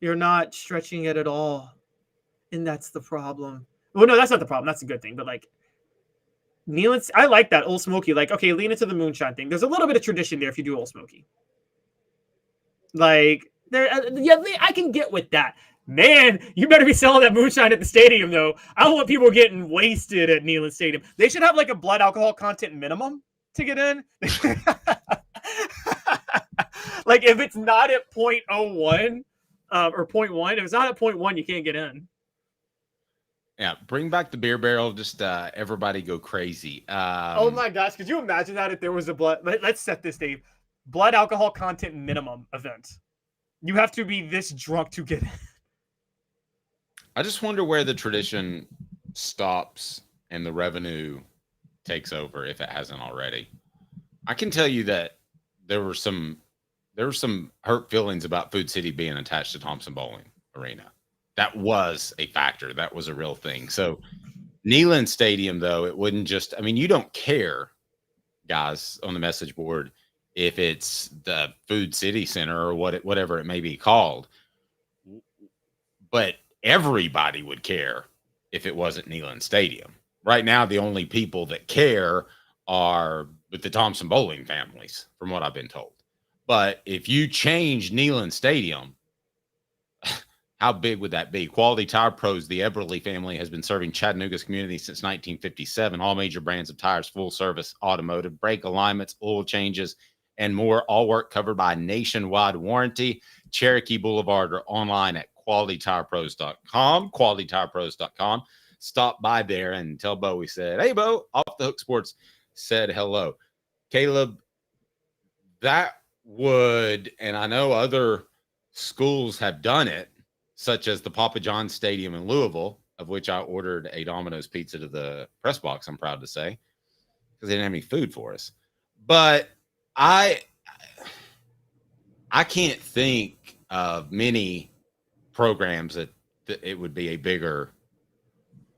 You're not stretching it at all. And that's the problem. Well, no, that's not the problem. That's a good thing. But like Neyland's, I like that Old Smoky. Like, okay, lean into the moonshine thing. There's a little bit of tradition there if you do Old Smoky. Like, I can get with that. Man, you better be selling that moonshine at the stadium, though. I don't want people getting wasted at Neyland Stadium. They should have like a blood alcohol content minimum to get in. Like, if it's not at 0.01, or 0.1. If it's not at 0.1, you can't get in. Yeah, bring back the beer barrel. Just everybody go crazy. Oh my gosh, could you imagine that if there was a blood? Let's set this, Dave. Blood alcohol content minimum event. You have to be this drunk to get in. I just wonder where the tradition stops and the revenue takes over if it hasn't already. I can tell you that there were some hurt feelings about Food City being attached to Thompson Bowling Arena. That was a factor. That was a real thing. So Neyland Stadium, though, it wouldn't just, I mean, you don't care, guys, on the message board if it's the Food City Center or whatever it may be called. But everybody would care if it wasn't Neyland Stadium. Right now, the only people that care are with the Thompson Bowling families, from what I've been told. But if you change Neyland Stadium, how big would that be? Quality Tire Pros, the Eberle family, has been serving Chattanooga's community since 1957. All major brands of tires, full service automotive, brake alignments, oil changes, and more. All work covered by a nationwide warranty. Cherokee Blvd or online at qualitytirepros.com. Qualitytirepros.com. Stop by there and tell Bo we said, hey, Bo, Off the Hook Sports said hello. Caleb, that would, and I know other schools have done it, such as the Papa John's Stadium in Louisville, of which I ordered a Domino's pizza to the press box, I'm proud to say, because they didn't have any food for us. But I can't think of many programs that it would be a bigger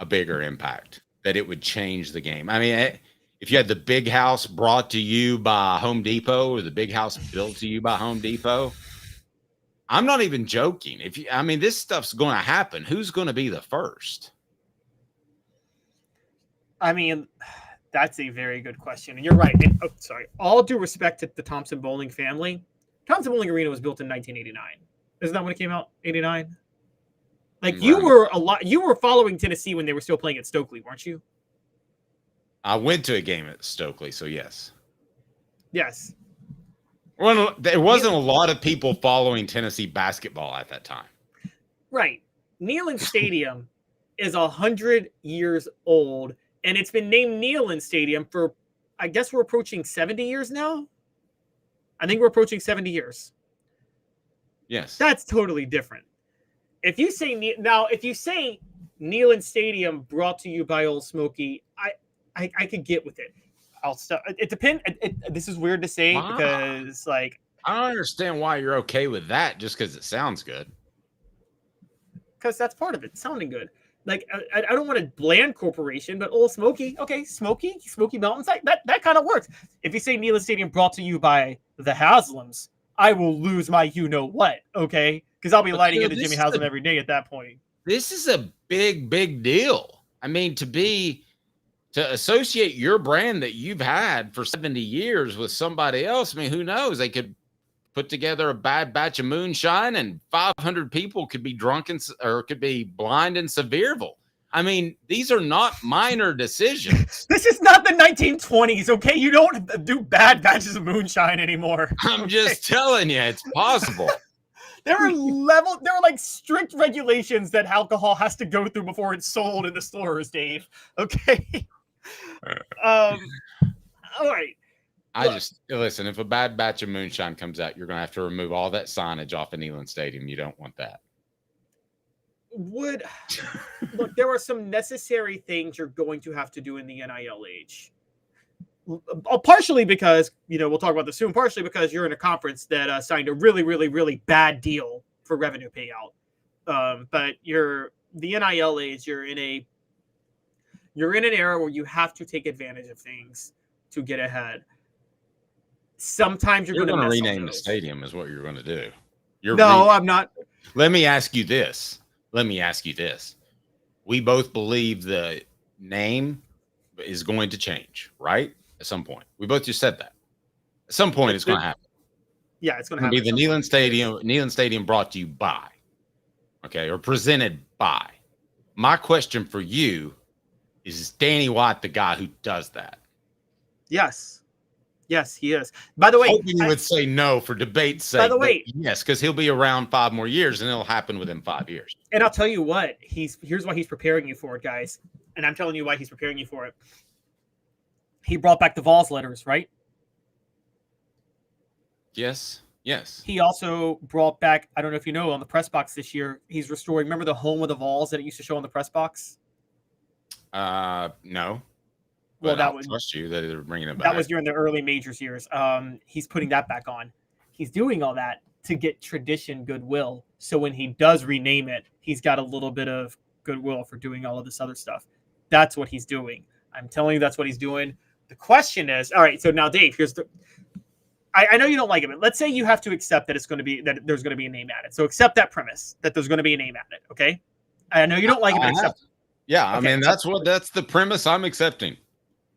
impact, that it would change the game. I mean, if you had the Big House brought to you by Home Depot or the Big House built to you by Home Depot, I'm not even joking. This stuff's going to happen. Who's going to be the first? I mean, that's a very good question. And you're right. And, all due respect to the Thompson Bowling family, Thompson Bowling Arena was built in 1989. Isn't that when it came out? 89? Like, right. You were following Tennessee when they were still playing at Stokely, weren't you? I went to a game at Stokely, so yes. Yes. Well, there wasn't a lot of people following Tennessee basketball at that time. Right. Neyland Stadium is 100 years old, and it's been named Neyland Stadium for, I guess we're approaching 70 years now. I think we're approaching 70 years. Yes. That's totally different. If you say Neyland Stadium brought to you by Old Smoky, I could get with it. I'll stop. It depends. This is weird to say because, like, I don't understand why you're okay with that just because it sounds good. Because that's part of it, sounding good. Like, I don't want a bland corporation, but Old Smoky, okay, Smoky Mountains, that kind of works. If you say Neyland Stadium brought to you by the Haslams, I will lose my you-know-what, okay? Because I'll be lighting into Jimmy Haslam every day at that point. This is a big deal. I mean, to associate your brand that you've had for 70 years with somebody else, I mean, who knows? They could put together a bad batch of moonshine and 500 people could be drunk or could be blind in Sevierville. I mean, these are not minor decisions. This is not the 1920s, okay? You don't do bad batches of moonshine anymore. I'm just telling you, it's possible. There are like strict regulations that alcohol has to go through before it's sold in the stores, Dave. Okay. All right. Listen, if a bad batch of moonshine comes out, you're going to have to remove all that signage off of Neyland Stadium. You don't want that. Look, there are some necessary things you're going to have to do in the NIL age. Partially because, we'll talk about this soon, partially because you're in a conference that signed a really bad deal for revenue payout. But the NIL age, you're in an era where you have to take advantage of things to get ahead. Sometimes you're going to rename the stadium is what you're going to do. I'm not. Let me ask you this. We both believe the name is going to change, right? At some point. We both just said that. At some point, it's going to happen. Yeah, it's going to happen. Be the Neyland Stadium brought to you by, okay, or presented by. My question for you is Danny White the guy who does that? Yes, he is. By the way, hoping you would say no for debate's sake. By the way, yes, because he'll be around 5 more years, and it'll happen within 5 years. And I'll tell you what, here's why he's preparing you for it, guys. And I'm telling you why he's preparing you for it. He brought back the Vols letters, right? Yes. He also brought back, I don't know if you know, on the press box this year, he's restoring, remember the home of the Vols that it used to show on the press box? No. Well, that would trust you that they're bringing it back. That was during the early majors years. He's putting that back on. He's doing all that to get tradition goodwill. So when he does rename it, he's got a little bit of goodwill for doing all of this other stuff. That's what he's doing. I'm telling you, that's what he's doing. The question is, all right, so now, Dave, I know you don't like it, but let's say you have to accept that there's going to be a name added. So accept that premise that there's going to be a name added. Okay. I know you don't like it, but accept it. Yeah. Okay. I mean, that's the premise I'm accepting.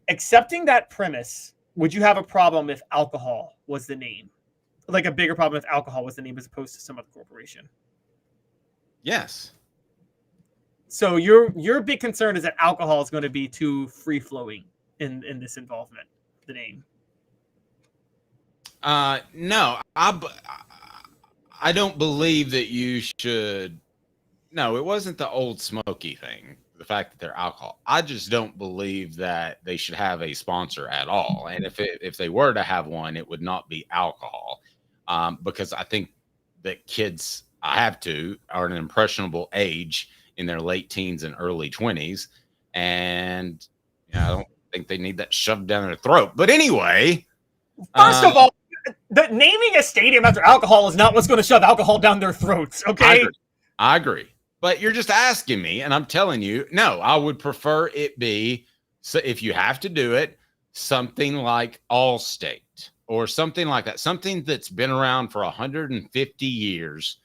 Accepting that premise, would you have a problem if alcohol was the name? Like a bigger problem if alcohol was the name as opposed to some other corporation? Yes. So your big concern is that alcohol is going to be too free flowing in this involvement, the name. No, I don't believe that you should. No, it wasn't the Old Smoky thing. The fact that they're alcohol. I just don't believe that they should have a sponsor at all. And if they were to have one, it would not be alcohol, because I think that kids are at an impressionable age in their late teens and early 20s, and I don't think they need that shoved down their throat. But anyway, first of all, naming a stadium after alcohol is not what's going to shove alcohol down their throats. Okay, I agree. But you're just asking me, and I'm telling you, no, I would prefer it be, so if you have to do it, something like Allstate or something like that, something that's been around for 150 years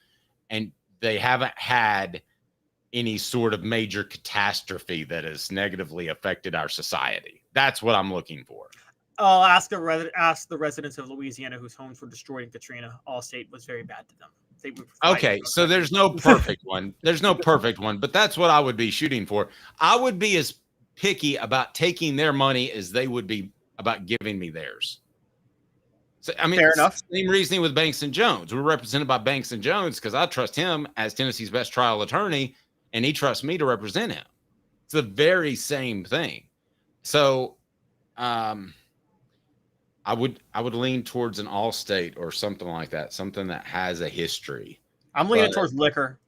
and they haven't had any sort of major catastrophe that has negatively affected our society. That's what I'm looking for. I'll ask the residents of Louisiana whose homes were destroyed in Katrina. Allstate was very bad to them. Okay, so there's no perfect one. There's no perfect one, but that's what I would be shooting for. I would be as picky about taking their money as they would be about giving me theirs. So, I mean, fair enough. Same reasoning with Banks and Jones. We're represented by Banks and Jones because I trust him as Tennessee's best trial attorney, and he trusts me to represent him. It's the very same thing. So, I would lean towards an Allstate or something like that, something that has a history. I'm leaning towards liquor.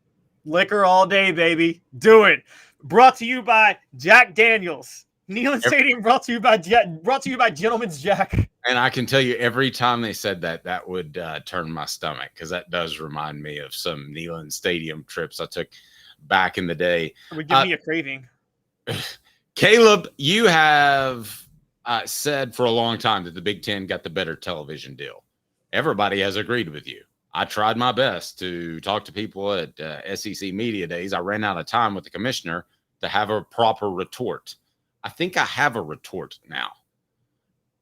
Liquor all day, baby. Do it. Brought to you by Jack Daniels. Neyland Stadium brought to you by Gentleman's Jack. And I can tell you, every time they said that would turn my stomach, because that does remind me of some Neyland Stadium trips I took back in the day. It would give me a craving. Caleb, you have said for a long time that the Big Ten got the better television deal. Everybody has agreed with you. I tried my best to talk to people at SEC Media Days. I ran out of time with the commissioner to have a proper retort. I think I have a retort now.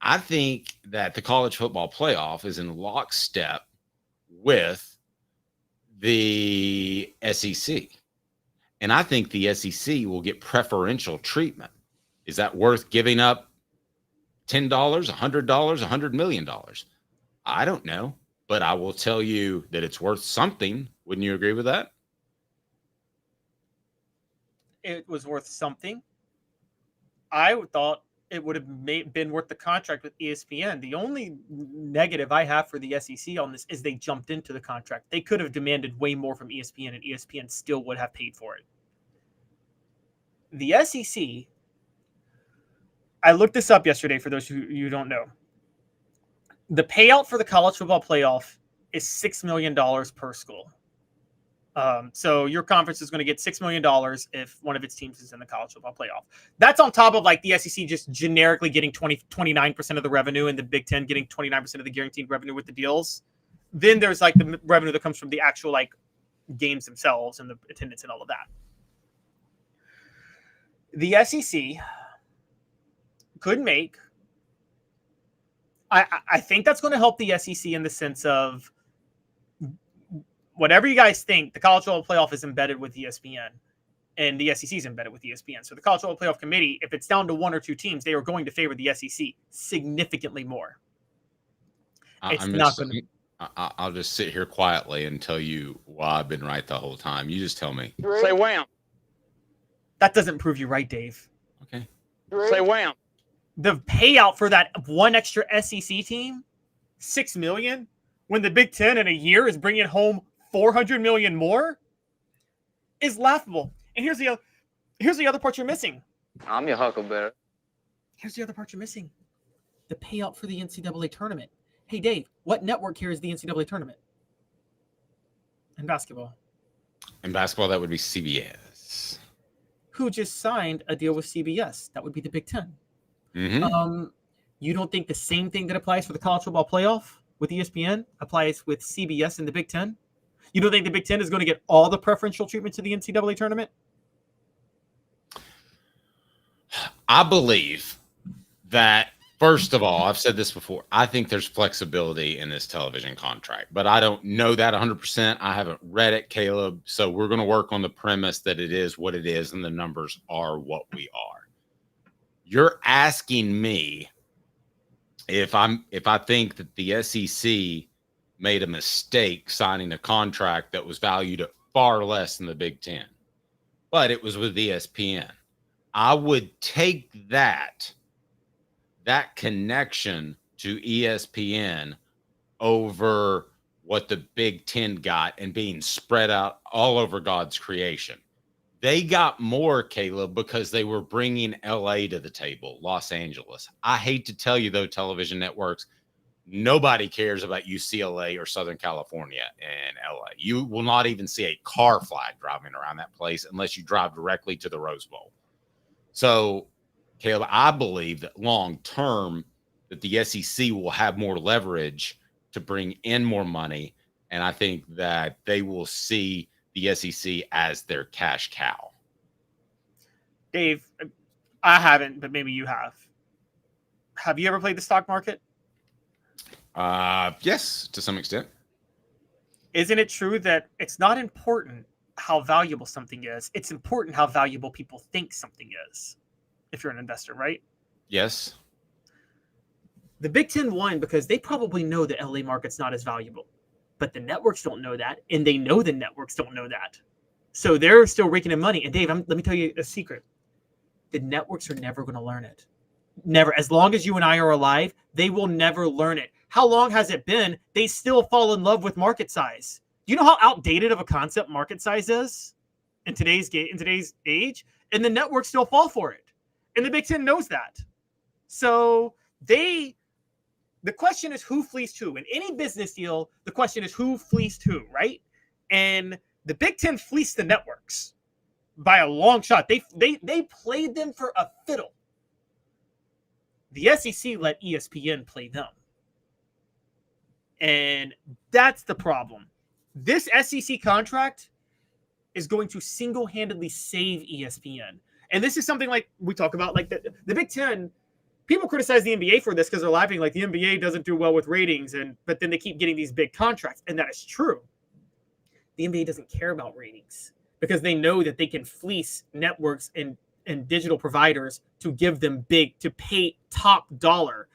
I think that the college football playoff is in lockstep with the SEC. And I think the SEC will get preferential treatment. Is that worth giving up $10, $100, $100 million? I don't know, but I will tell you that it's worth something. Wouldn't you agree with that? It was worth something. I thought it would have been worth the contract with ESPN. The only negative I have for the SEC on this is they jumped into the contract. They could have demanded way more from ESPN, and ESPN still would have paid for it. The SEC, I looked this up yesterday for those who don't know. The payout for the college football playoff is $6 million per school. So your conference is going to get $6 million if one of its teams is in the college football playoff. That's on top of like the SEC just generically getting 29% of the revenue and the Big Ten getting 29% of the guaranteed revenue with the deals. Then there's like the revenue that comes from the actual like games themselves and the attendance and all of that. The SEC could make, I think that's going to help the SEC in the sense of whatever you guys think, the college football playoff is embedded with ESPN and the SEC is embedded with ESPN. So the college football playoff committee, if it's down to one or two teams, they are going to favor the SEC significantly more. I'll just sit here quietly and tell you why I've been right the whole time. You just tell me. Say wham. That doesn't prove you right, Dave. Okay. Say wham. The payout for that one extra SEC team, $6 million, when the Big Ten in a year is bringing home $400 million more, is laughable. And here's the other part you're missing. I'm your huckleberry. Here's the other part you're missing. The payout for the NCAA tournament. Hey, Dave, what network carries the NCAA tournament? In basketball. In basketball, that would be CBS. Who just signed a deal with CBS? That would be the Big Ten. Mm-hmm. You don't think the same thing that applies for the college football playoff with ESPN applies with CBS and the Big Ten? You don't think the Big Ten is going to get all the preferential treatment to the NCAA tournament? I believe that, first of all, I've said this before, I think there's flexibility in this television contract, but I don't know that 100%. I haven't read it, Caleb. So we're going to work on the premise that it is what it is and the numbers are what we are. You're asking me if I think that the SEC made a mistake signing a contract that was valued at far less than the Big Ten, but it was with ESPN. I would take that connection to ESPN over what the Big Ten got and being spread out all over God's creation. They got more, Caleb, because they were bringing LA to the table, Los Angeles. I hate to tell you, though, television networks, nobody cares about UCLA or Southern California and LA. You will not even see a car flag driving around that place unless you drive directly to the Rose Bowl. So, Caleb, I believe that long term that the SEC will have more leverage to bring in more money, and I think that they will see the SEC as their cash cow. Dave, I haven't, but maybe you have. Have you ever played the stock market? Yes, to some extent. Isn't it true that it's not important how valuable something is? It's important how valuable people think something is, if you're an investor, right? Yes. The Big Ten won because they probably know the LA market's not as valuable. But the networks don't know that, and they know the networks don't know that. So they're still raking in money. And Dave, let me tell you a secret. The networks are never going to learn it. Never. As long as you and I are alive, they will never learn it. How long has it been? They still fall in love with market size. Do you know how outdated of a concept market size is in today's age? And the networks still fall for it. And the Big Ten knows that. So the question is who fleeced who. In any business deal, the question is who fleeced who, right? And the Big Ten fleeced the networks by a long shot. They played them for a fiddle. The SEC let ESPN play them. And that's the problem. This SEC contract is going to single-handedly save ESPN. And this is something like we talk about, like the Big Ten. People criticize the NBA for this because they're laughing like the NBA doesn't do well with ratings, but then they keep getting these big contracts, and that is true. The NBA doesn't care about ratings because they know that they can fleece networks and digital providers to give them to pay top dollar.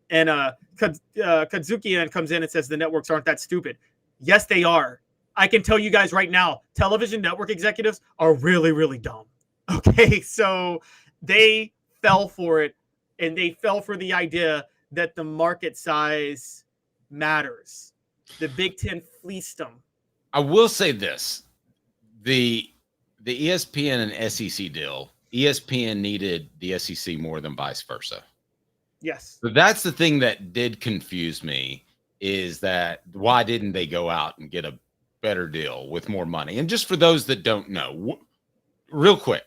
And Kadzukian comes in and says the networks aren't that stupid. Yes, they are. I can tell you guys right now, television network executives are really, really dumb. Okay, so they fell for it, and they fell for the idea that the market size matters. The Big Ten fleeced them. I will say this. The ESPN and SEC deal, ESPN needed the SEC more than vice versa. Yes. So that's the thing that did confuse me, is that why didn't they go out and get a better deal with more money? And just for those that don't know, real quick,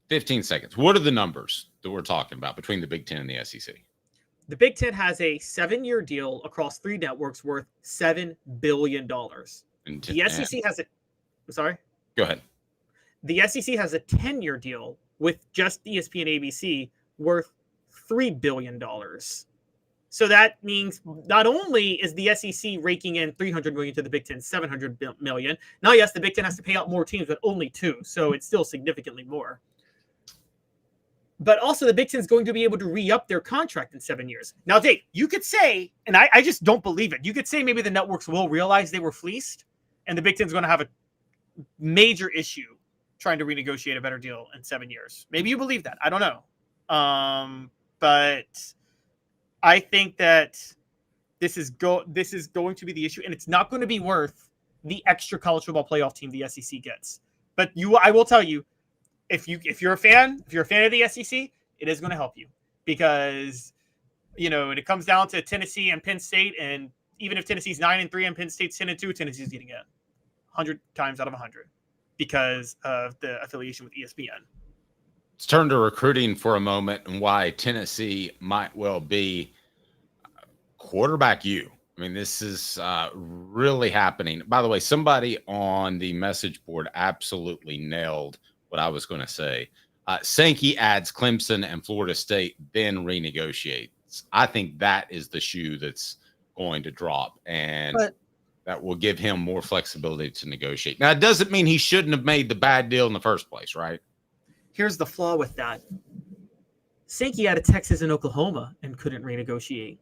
15 seconds. What are the numbers that we're talking about between the Big Ten and the SEC? The Big Ten has a 7-year deal across 3 networks worth $7 billion. The SEC has sorry? Go ahead. The SEC has a 10-year deal with just ESPN ABC worth $3 billion. So that means not only is the SEC raking in $300 million to the Big Ten, $700 million. Now, yes, the Big Ten has to pay out more teams, but only 2. So it's still significantly more. But also the Big Ten is going to be able to re-up their contract in 7 years. Now, Dave, you could say, and I just don't believe it, you could say maybe the networks will realize they were fleeced, and the Big Ten is going to have a major issue trying to renegotiate a better deal in 7 years. Maybe you believe that. I don't know. But I think that this is going to be the issue, and it's not going to be worth the extra college football playoff team the SEC gets. But I will tell you, if you're a fan of the SEC, it is going to help you, because it comes down to Tennessee and Penn State, and even if Tennessee's 9-3 and Penn State's 10-2, Tennessee's getting it 100 times out of 100 because of the affiliation with ESPN. Let's turn to recruiting for a moment and why Tennessee might well be quarterback you. I mean, this is really happening. By the way, somebody on the message board absolutely nailed what I was going to say. Sankey adds Clemson and Florida State, then renegotiates. I think that is the shoe that's going to drop, and that will give him more flexibility to negotiate. Now, it doesn't mean he shouldn't have made the bad deal in the first place, right? Here's the flaw with that. Sankey added Texas and Oklahoma and couldn't renegotiate.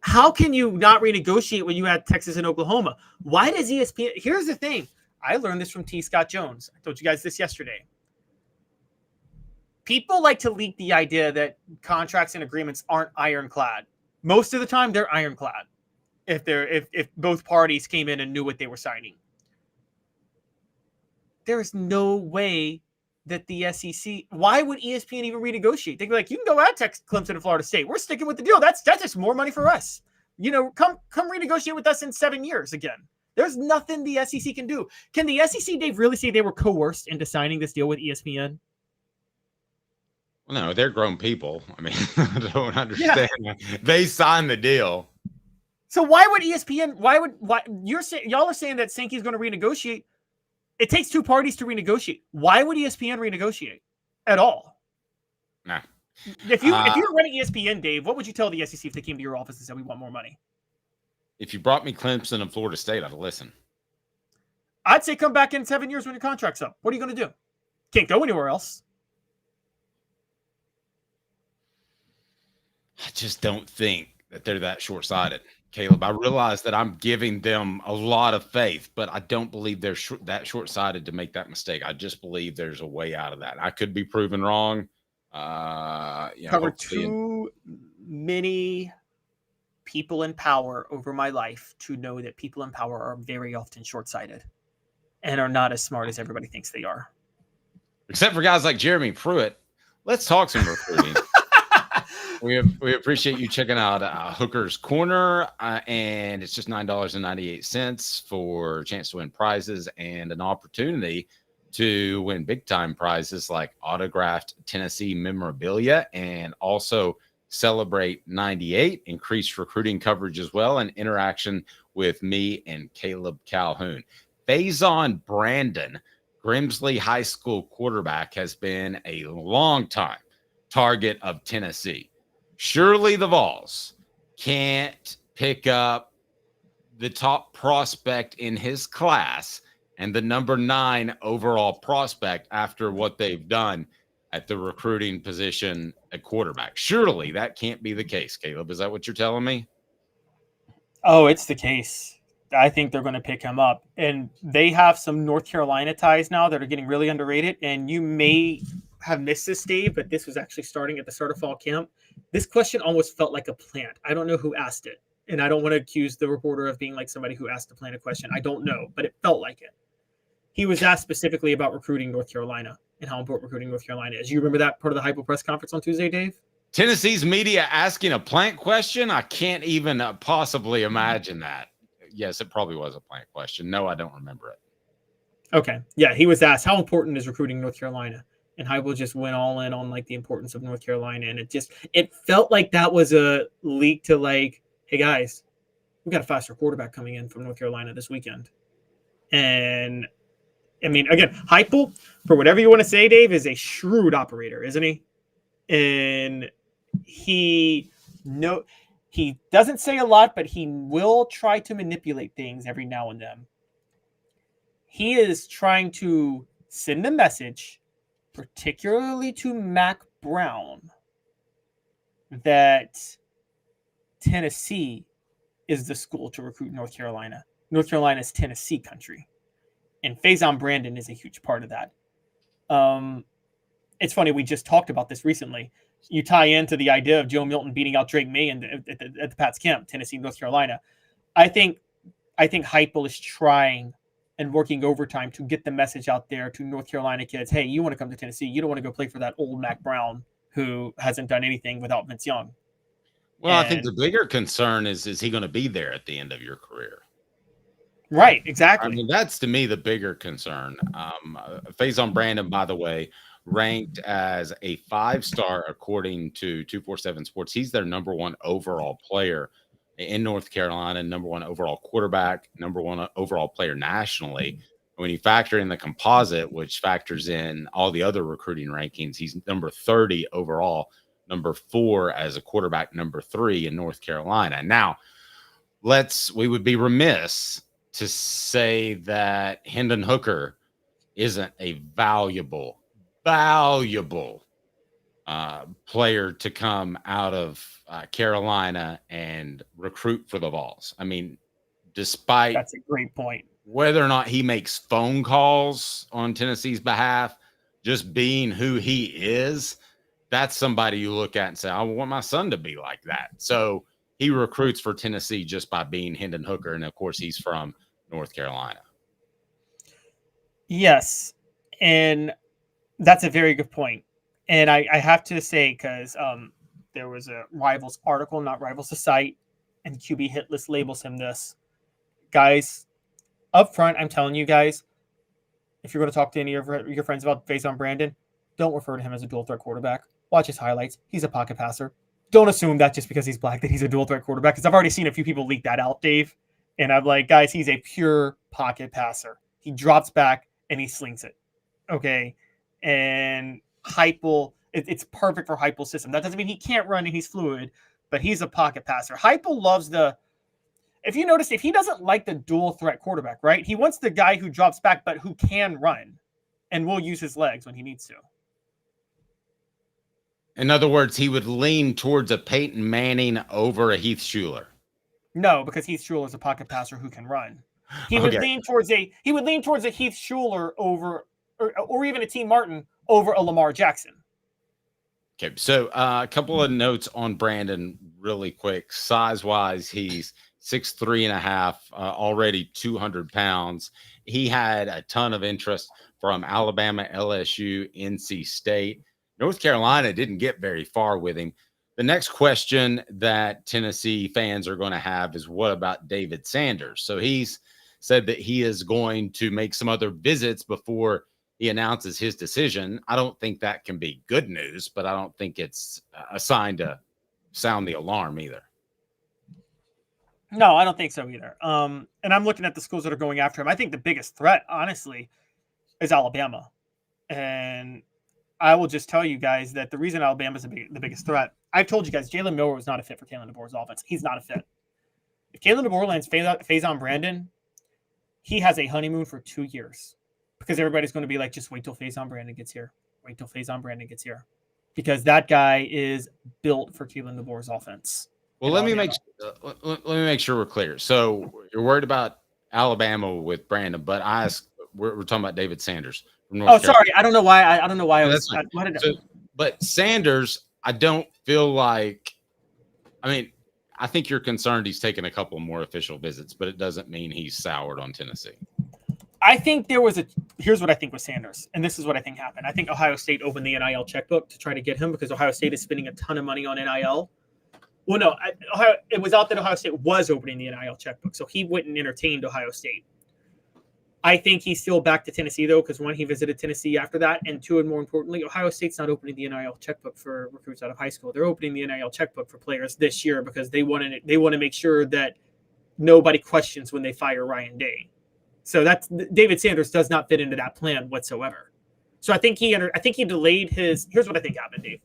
How can you not renegotiate when you had Texas and Oklahoma? Why does ESPN? Here's the thing. I learned this from T. Scott Jones. I told you guys this yesterday. People like to leak the idea that contracts and agreements aren't ironclad. Most of the time, they're ironclad. If both parties came in and knew what they were signing. There is no way that the SEC, why would ESPN even renegotiate? They'd be like, you can go at Texas, Clemson, and Florida State. We're sticking with the deal. That's just more money for us. Come renegotiate with us in 7 years again. There's nothing the SEC can do. Can the SEC, Dave, really say they were coerced into signing this deal with ESPN? Well, no, they're grown people. I mean, I don't understand. Yeah. They signed the deal. So why would ESPN? Y'all are saying that Sankey's going to renegotiate? It takes 2 parties to renegotiate. Why would ESPN renegotiate at all? Nah. If you were running ESPN, Dave, what would you tell the SEC if they came to your office and said we want more money? If you brought me Clemson and Florida State, I'd listen. I'd say come back in 7 years when your contract's up. What are you going to do? Can't go anywhere else. I just don't think that they're that short-sighted, Caleb. I realize that I'm giving them a lot of faith, but I don't believe they're that short-sighted to make that mistake. I just believe there's a way out of that. I could be proven wrong. Covered too many people in power over my life to know that people in power are very often short-sighted and are not as smart as everybody thinks they are. Except for guys like Jeremy Pruitt. Let's talk some recruiting. We appreciate you checking out Hooker's Corner, and it's just $9.98 for a chance to win prizes and an opportunity to win big-time prizes like autographed Tennessee memorabilia and also Celebrate 98, increased recruiting coverage as well, and interaction with me and Caleb Calhoun. Faison Brandon, Grimsley High School quarterback, has been a long time target of Tennessee. Surely the Vols can't pick up the top prospect in his class and the number 9 overall prospect after what they've done at the recruiting position at quarterback. Surely that can't be the case, Caleb. Is that what you're telling me? Oh, it's the case. I think they're going to pick him up. And they have some North Carolina ties now that are getting really underrated. And you may have missed this, Dave, but this was actually starting at the start of fall camp. This question almost felt like a plant. I don't know who asked it. And I don't want to accuse the reporter of being like somebody who asked the plant a question. I don't know, but it felt like it. He was asked specifically about recruiting North Carolina and how important recruiting North Carolina is. You remember that part of the Hypo press conference on Tuesday, Dave? Tennessee's media asking a plant question? I can't even possibly imagine that. Yes, it probably was a plant question. No, I don't remember it. Okay. Yeah, he was asked, how important is recruiting North Carolina? And Hypo just went all in on like the importance of North Carolina. And it felt like that was a leak to like, hey guys, we got a faster quarterback coming in from North Carolina this weekend. And I mean, again, Hypo, for whatever you want to say, Dave, is a shrewd operator, isn't he? And he doesn't say a lot, but he will try to manipulate things every now and then. He is trying to send a message, particularly to Mac Brown, that Tennessee is the school to recruit North Carolina. North Carolina is Tennessee country. And Faison Brandon is a huge part of that. It's funny, we just talked about this recently. You tie into the idea of Joe Milton beating out Drake May at the Pats camp, Tennessee, North Carolina. I think Heupel is trying and working overtime to get the message out there to North Carolina kids. Hey, you want to come to Tennessee. You don't want to go play for that old Mac Brown who hasn't done anything without Vince Young. Well, I think the bigger concern is he going to be there at the end of your career? Right, exactly. I mean, that's to me the bigger concern. Faison Brandon, by the way, ranked as a 5-star according to 247 Sports. He's their number 1 overall player in North Carolina, number 1 overall quarterback, number 1 overall player nationally. When you factor in the composite, which factors in all the other recruiting rankings, he's number 30 overall, number 4 as a quarterback, number 3 in North Carolina. Now, we would be remiss to say that Hendon Hooker isn't a valuable player to come out of Carolina and recruit for the Vols. I mean, despite that's a great point. Whether or not he makes phone calls on Tennessee's behalf, just being who he is, that's somebody you look at and say, I want my son to be like that. So he recruits for Tennessee just by being Hendon Hooker. And of course, he's from North Carolina. Yes. And that's a very good point. And I have to say, because there was a Rivals article, not Rivals the site, and QB Hit List labels him this. Guys, up front, I'm telling you guys, if you're going to talk to any of your friends about Faison Brandon, don't refer to him as a dual threat quarterback. Watch his highlights. He's a pocket passer. Don't assume that just because he's black that he's a dual threat quarterback, because I've already seen a few people leak that out, Dave. And I'm like, guys, he's a pure pocket passer. He drops back and he slings it. Okay. And Heupel, it's perfect for Heupel's system. That doesn't mean he can't run and he's fluid, but he's a pocket passer. Heupel loves if you notice, if he doesn't like the dual threat quarterback, right? He wants the guy who drops back, but who can run and will use his legs when he needs to. In other words, he would lean towards a Peyton Manning over a Heath Schuler. No, because Heath Schuler is a pocket passer who can run. He would lean towards a Heath Schuler over, or even a T. Martin over a Lamar Jackson. Okay, so a couple of notes on Brandon really quick. Size-wise, he's 6'3.5", already 200 pounds. He had a ton of interest from Alabama, LSU, NC State. North Carolina didn't get very far with him. The next question that Tennessee fans are going to have is, what about David Sanders? So he's said that he is going to make some other visits before he announces his decision. I don't think that can be good news, but I don't think it's a sign to sound the alarm either. No, I don't think so either. And I'm looking at the schools that are going after him. I think the biggest threat, honestly, is Alabama. And I will just tell you guys that the reason Alabama is the biggest threat, I've told you guys, Jalen Milroe was not a fit for Kalen DeBoer's offense. He's not a fit. If Kalen DeBoer lands Faison Brandon, he has a honeymoon for 2 years because everybody's going to be like, just wait till Faison Brandon gets here. Wait till Faison Brandon gets here. Because that guy is built for Kalen DeBoer's offense. Well, let me make sure we're clear. So you're worried about Alabama with Brandon, but we're talking about David Sanders from North Carolina. Sorry, I don't know why. I don't know why I was. But Sanders, I don't feel like. I mean, I think you're concerned he's taken a couple more official visits, but it doesn't mean he's soured on Tennessee. I think there was here's what I think with Sanders, and this is what I think happened. I think Ohio State opened the NIL checkbook to try to get him because Ohio State is spending a ton of money on NIL. Well, no, it was out that Ohio State was opening the NIL checkbook, so he wouldn't entertain Ohio State. I think he's still back to Tennessee, though, because one, he visited Tennessee after that, and two, and more importantly, Ohio State's not opening the NIL checkbook for recruits out of high school. They're opening the NIL checkbook for players this year because they want to make sure that nobody questions when they fire Ryan Day. So David Sanders does not fit into that plan whatsoever. So I think he delayed his. Here's what I think happened, Dave.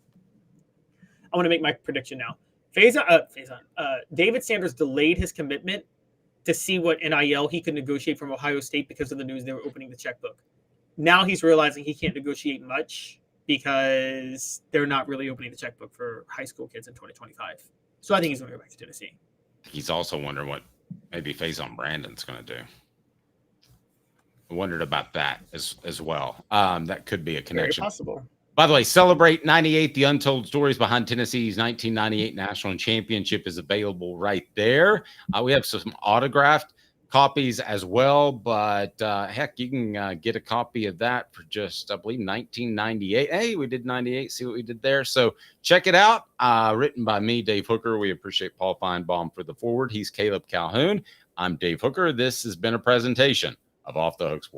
I want to make my prediction now. David Sanders delayed his commitment to see what NIL he could negotiate from Ohio State because of the news they were opening the checkbook. Now he's realizing he can't negotiate much because they're not really opening the checkbook for high school kids in 2025. So I think he's going to go back to Tennessee. He's also wondering what maybe Faison Brandon's going to do. I wondered about that as well. That could be a connection. Very possible. By the way, Celebrate 98, the untold stories behind Tennessee's 1998 national championship is available right there. We have some autographed copies as well, but heck, you can get a copy of that for just, I believe, $19.98. Hey, we did 98. See what we did there. So check it out. Written by me, Dave Hooker. We appreciate Paul Feinbaum for the forward. He's Caleb Calhoun. I'm Dave Hooker. This has been a presentation of Off the Hook Sports.